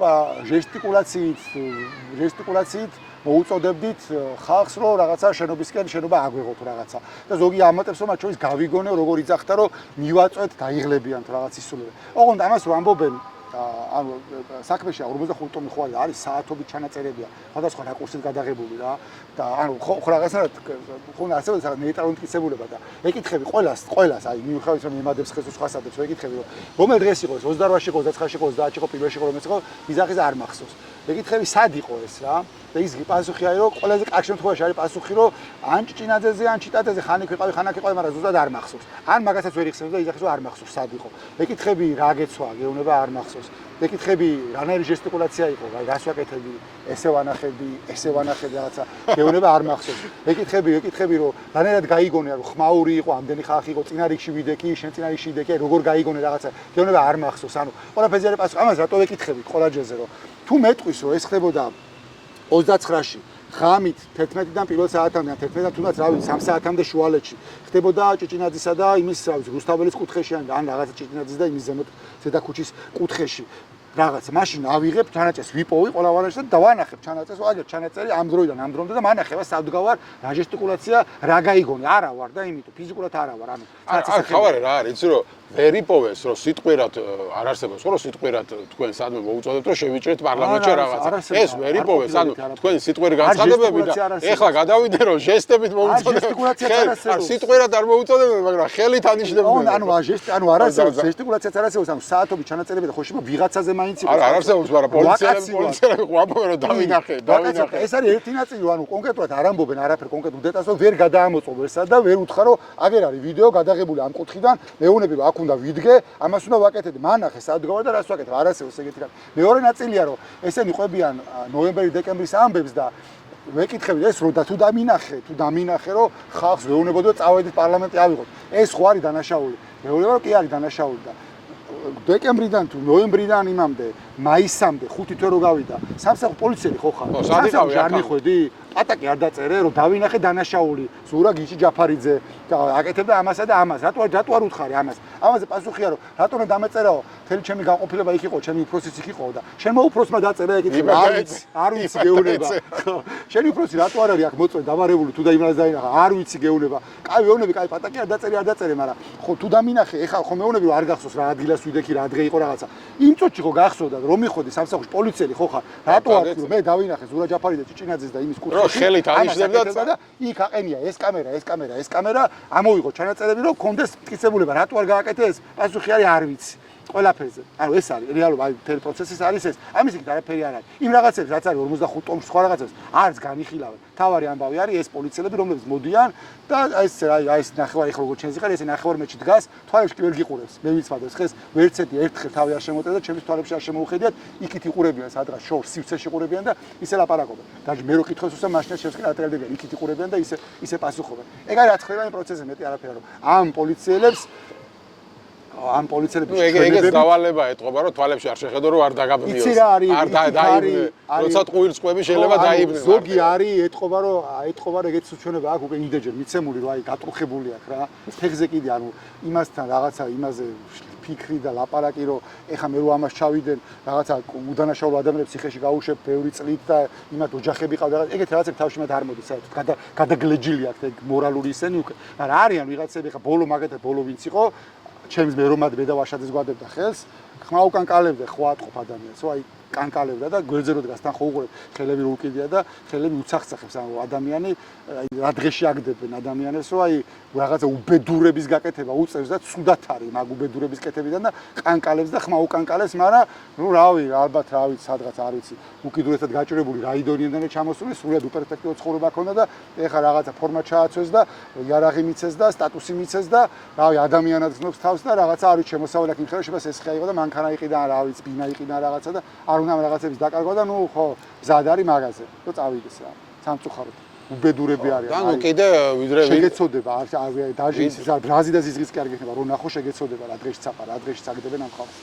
ჟესტიკულაციით მოუწოდებდით ხალხს რომ რაღაცა შენობისკენ შენობა აგვეღოთ რაღაცა და ზოგი ამატებს რომ მათ შორის გავიგონე როგორ იძახდა რომ მივაწვეთ დაიღლებიან თუ რაღაც ისულები. ოღონდ ამას რომ ამბობენ ანუ საქმეში 45 ტომი ხო არის საათობით ჩანაწერებია სხვადასხვა რაკურსით გადაღებული რა და ანუ ხო რაღაცნაირად ხო ასევე ნეიტრალური მტკიცებულება და ეკითხები ყველას აი მიუხედავად რომ იმადებს ხელს სხვასადებს ეკითხები რომ რომელ დღეს იყო ეს 28-ში იყო 29-ში იყო 30-ში იყო პირველში იყო რომელიც იყო მიზახის არ მახსოვს ეკითხები სად იყო ეს რა და ის პასუხი არის რომ ყველაზე კარგ შემთხვევაში არის პასუხი რომ ან ჭიჭინაძეზე ან ჩიტაძეზე ხანიკ ვიყავი ხანაკ ვიყავი მაგრამ ზუსტად არ მახსოვს ან მაგასაც ვერ იხსენებს და იზახის რომ არ მახსოვს სად იყო ეკითხები რა გეცვა გეუბნება არ მახსოვს ეკითხები რანაირი ჟესტიკულაცია იყო რას ვაკეთები ესე ვანახები რაღაცა გეუბნება არ მახსოვს ეკითხები რომ რანაირად გაიგონე რომ ხმაური იყო ამდენი ხალხი იყო წინა რიგში ვიდექი შენ წინა რიგში ვიდექი როგორ გაიგონე რაღაცა გეუბნება არ მახსოვს ანუ ყველაფერზე არის პასუხი ამას რატო ეკითხებით ყველა ჯერზე რომ თუ მეტყვის რომ ეს ხდებოდა 29-ში ღამით 11-დან პირველ საათამდე 11-დან თუნდაც რა ვიცი 3 საათამდე შუალედში ხდებოდა ჭიჭინაძისა და იმის რა ვიცი რუსთაველის კუთხეში ან რაღაცა ჭიჭინაძის და იმის ზემოთ ზედა ქუჩის კუთხეში რაღაც მაშინ ავიღებ ჩანაწერს ვიპოვი ყველავარაში და დავანახებ ჩანაწერს აგერ ჩანაწერი ამ დროიდან ამ დრომდე და მანახება სადგავარ რა ჟესტიკულაცია რა გაიგონე არა ვარ და იმიტომ ფიზიკურად არა ვარ ანუ ხავარე რა არის იცი რომ ვერ იპოვეს რომ სიტყვიერად არ არსებობს ხო რომ სიტყვიერად თქვენ სადმე მოუწოდებთ რომ შევიჭრეთ პარლამენტში რაღაცა ეს ვერ იპოვეს ანუ თქვენ სიტყვიერ განცხადებები და ეხლა გადავიდე რომ ჟესტებით მოუწოდებთ არ სიტყვიერად არ მოუწოდებთ მაგრამ ხელით ანიშნებდნენ ანუ არ არსებობს ჟესტიკულაციაც არ არსებობს ანუ საათობით ჩანაწერები და ხოშება ვიღაცაზე მაინც იყო არ არსებობს მაგრამ პოლიციელები ყვაპობენ რომ დავინახე ეს არის ერთი ნაწილი ანუ კონკრეტულად არ ამბობენ არაფერ კონკრეტულ დეტალს რომ ვერ გადაამოწმო ვერსად და ვერ უთხრა რომ აგერ არის ვიდეო გადაღებული ამ კუთხიდან მეუბნები რომ აქ უნდა ვიდგე, ამას უნდა ვაკეთებდი. მანახე სადგავარ და რას ვაკეთებ? არ არსებობს ეგეთი რამე. მეორე ნაწილია რომ ესენი ყვებიან ნოემბერი-დეკემბრის ამბებს და ვეკითხები ეს რომ და თუ დამინახე რომ ხალხს ვეუბნებოდი რომ წავედით პარლამენტი ავიღოთ. ეს ხო არის დანაშაული. მეუბნება რომ კი არის დანაშაული და დეკემბრიდან თუ ნოემბრიდან იმამდე მაისამდე 5 თვე რო გავიდა სამსახურ პოლიციელი ხო ხარ? სამსახურში არ მიხვედი? ატაკი არ დაწერე რომ დავინახე დანაშაული ზურა გიჩი ჯაფარიძე და აკეთებდა ამასა და ამას რატო არ უთხარი ამას ამაზე პასუხია რომ რატო უნდა დამეწერაო თელი ჩემი განყოფილება იქ იყო ჩემი უფროსიც იქ იყო და შენ მოუფროსმა დაწერა ეკითხება არ ვიცი გეუბნება შენი უფროსი რატო არ არის აქ მოწვე დავარებული თუ და იმას დაინახა არ ვიცი გეუბნება კაი ვეუბნები კაი პატაკი არ დაწერე მაგრამ ხო თუ დამინახე ეხლა ხო მეუბნები რომ არ გახსოვს რა ადგილას ვიდექი რა დღე იყო რაღაცა იმ წუთში ხო გახსოვდა რომ მიხოდი სამსახურში პოლიციელი ხო ხარ რატო არ ვიცი მე დავინახე ზურა ჯაფარიძე ჭიჭინაძეს და იმის ხელით ანიშნებდა და იქ აყენია ეს კამერა ამოვიღო ჩანაწერები რომ კონდეს მტკიცებულება რატო არ გააკეთე ეს პასუხი არის არ ვიცი ყველაფერზე ანუ ეს არის რეალობა აი მთელი პროცესის არის ეს ამის იქით არაფერი არ არის იმ რაღაცებს რაც არის 45 ტომში სხვა რაღაცებს არც განიხილავენ თავარი ამბავი არის ეს პოლიციელები რომლებიც მოდიან და აი ეს ნახევარი ხო როგორ ჩენს იყარ ეს ნახევარ მეჩი დგას თვალებში კი ვერ გიყურებს მე ვიცვადებს ხეს ვერცეთი ერთხელ თავი არ შემოტევ და ჩემს თვალებში არ შემოუხედიათ იქით იყურებიან სადღაც შორს სივცეში იყურებიან და ისე ლაპარაკობენ და მე რო კითხოს უსა მაშინ შევსკი ატრიალდებიან იქით იყურებიან და ისე პასუხობენ ეგ არის რაც ხდება იმ პროცესზე მეტი არაფერი რომ ამ პოლიციელებს ეგეც დავალება ეთყობა რომ თვალებში არ შეხედო რომ არ დაგაბნიოს არ დაიბნე როცა ტყუილს ყვები შეიძლება დაიბნე ზოგი არის ეთყობა რომ ეგეც უჩვენება აქვს უკვე იმდენჯერ მიცემული რომ აი გატρუხებული აქვს რა ფეხზე კიდე ანუ იმასთან რაღაცა იმაზე ფიქრი და ლაპარაკი რომ ეხა მე რო ამას ჩავიდენ რაღაცა უდანაშაულო ადამიანებს ციხეში გაუშვებ ბევრი წლით და იმათ ოჯახები ყავდა ეგეთ რაღაცები თავში მათ არ მოდის საერთოდ გადაგლეჯილი აქვს ეგ მორალური ისენი უკვე მაგრამ არიან ვიღაცები ეხა ბოლო მაგათად ბოლო ვინც იყო ჩემს მე რომად მე და ვაშაძეს გვადებდა ხელს ხმა უკანკალებდა ხო ატყობ ადამიანს ხო აი კანკალებდა და გვერდზე რო დგას თან ხო უყურებ ხელები რო უკიდია და ხელები უცახცახებს ანუ ადამიანი აი რა დღეში აგდებენ ადამიანებს რომ აი რაღაცა უბედურების გაკეთება უწევს და ცუდად არის მაგ უბედურების კეთებიდან და კანკალებს და ხმა უკანკალებს მაგრამ ნუ რავი ალბათ რა ვიცი სადღაც არ ვიცი უკიდურესად გაჭირებული რაიდონიდან ჩამოსული სულად უპერფექტო ცხოვრება ქონდა და ეხა რაღაცა ფორმა ჩააცვეს და იარაღი მიცეს და სტატუსი მიცეს და რავი ადამიანად გზნობს თავს და რაღაცა არის შემოსავალი აქ იმხელა შეიძლება სესხია იყო და მანქანა იყიდა რა ვიცი ბინა იყიდა რაღაცა და არ უნდა რაღაცების დაკარგვა და ნუ ხო მზად არის მაღაზე და წავიდეს რა სამწუხაროდ უბედურები არიან და ნუ კიდე ვიდრე შეგეცოდება დაჟე ის ბრაზი და ზიზღიც კი არ გექნება რომ ნახო შეგეცოდება რა დღეში წაყარ რა დღეში წაგდებენ ამ ხალხს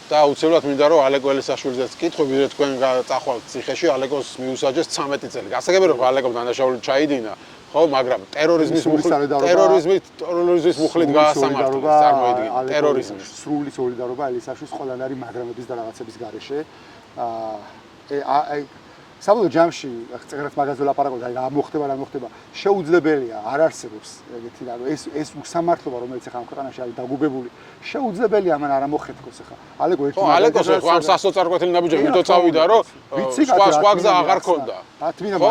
და უცებრად მინდა რომ ალეკო ელისაშვილზეც კითხო ვიდრე თქვენ წახვალთ ციხეში αλეკოს მიუსაჯეს 13 წელი გასაგებია რომ ალეკო დანაშაული ჩაიდინა ხო მაგრამ ტერორიზმის მუხლით გაასამართლეს წარმოიდგინე ტერორიზმის სრული სოლიდარობა ელისაშვილის ყველანაირი მაგრამების და რაღაცების გარეშე აი საბოლოო ჯამში წერაც მაგაზე ლაპარაკობთ აი რა მოხდება შეუძლებელია არ არსებობს ეგეთი რა ეს უსამართლობა რომელიც ახლა ამ ქვეყანაში არის დაგუბებული შეუძლებელია მან არ ამოხეთქოს ახლა ალეკო ერთი ალეკოს ხო ამ სასოწარკვეთილი ნაბიჯები ვიდო წავიდა რომ სხვა გზა აღარ ქონდა ხო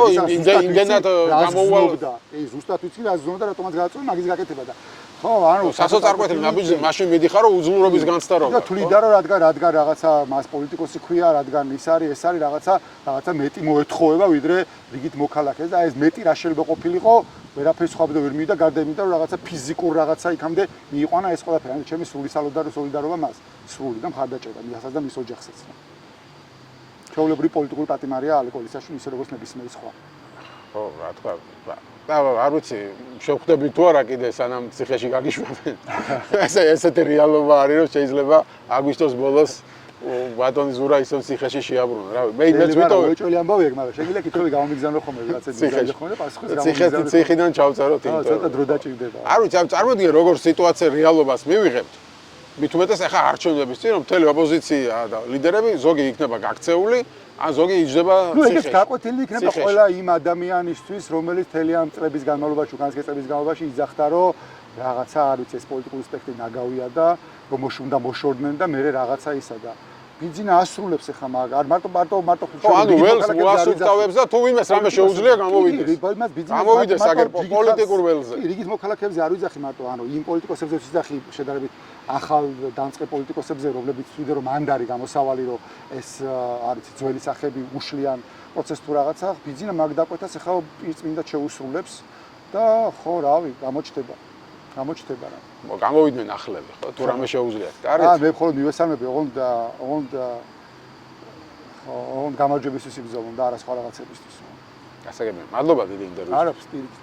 იმდენად გამოუვალ აი ზუსტად ვიცი რა ზონდა რატომაც გააწვე მაგის გაკეთება და ხო ანუ სასოწარკვეთილი ნაბიჯზე მაშინ მიდიხარ რომ უძლურობის განცდა რო და თვლიდა რომ რადგან რაღაცა მას პოლიტიკოსი ქვია რადგან ის არის რაღაცა მეტი მოეთხოვება ვიდრე რიგით მოქალაქეს და ეს მეტი რა შეიძლება ყოფილიყო ვერაფერს ხვაბდა ვერ მივიდა გარდა იმით რომ რაღაცა ფიზიკურ რაღაცა იქამდე მიიყვანა ეს ყველაფერი ანუ ჩემი სრული სოლიდარობა მას სრული და მხარდაჭერა მიასაც და მის ოჯახსაც ჩვეულებრივი პოლიტიკური პატიმარია ალეკო ელისაშვილი ისე როგორც ნებისმიერი სხვა ხო რა თქვა და არ ვიცი შევხვდები თუ არა კიდე სანამ ციხეში გაგიშვებენ ესეთი რეალობა არის რომ შეიძლება აგვისტოს ბოლოს ბატონი ზურა ისევ ციხეში შეაბრუნა რა მე იმედს ვიტოვებ უეჭველი ამბავი ეგ მაგრამ შეგიძლია კითხვები გამომიგზავნო ხოლმე ვიღაცა ძირითადად ხოლმე პასუხის გამომიგზავნო ციხიდან ჩავწეროთ იმიტომ ცოტა დრო დაჭირდება არ ვიცი წარმოგიდგენ როგორ სიტუაცია რეალობას მივიღებთ მით უმეტეს ახლა არჩევნების წინ რომ მთელი ოპოზიცია და ლიდერები ზოგი იქნება გაქცეული ან ზოგი იჯდება ციხეში. ნუ ეგეც გაკვეთილი იქნება ყველა იმ ადამიანისთვის, რომელიც მთელი ამ წლების განმავლობაში, უკანასკნელი წლების განმავლობაში იძახდა, რომ რაღაცა არ ვიცი, ეს პოლიტიკური სპექტრი ნაგავია და რომ უნდა მოშორდნენ და მე რაღაცა ისა და ბიძინა ასრულებს ახლა მაგ არ მარტო ხო ანუ ველს მოასრულებს და თუ ვინმეს რამე შეუძლია გამოვიდეს. გამოვიდეს აგერ პოლიტიკურ ველზე. რიგით მოქალაქეებზე არ ვიძახი მარტო, ანუ იმ პოლიტიკოსებზე ვიძახი შედარებით ახალ დამწყე პოლიტიკოსებზე, რომლებიც ვიდე რომ მანდარი გამოსავალი რომ ეს არის ძველი სახები უშლიან პროცესს თუ რაღაცა, ბიძინა მაგ დაკვეთას ახლა პირწმინდად შეუსრულებს და ხო რავი, გამოჩდება რა. გამოვიდნენ ახლები, ხო? თუ რამე შეუძლიათ. კარგი. მე მხოლოდ მივესალმები, ოღონდ გამარჯვებისთვის იბრძოლონ და არა სხვა რაღაცებისთვის. გასაგებია. მადლობა დიდი ინტერვიუს. არა, სტილით.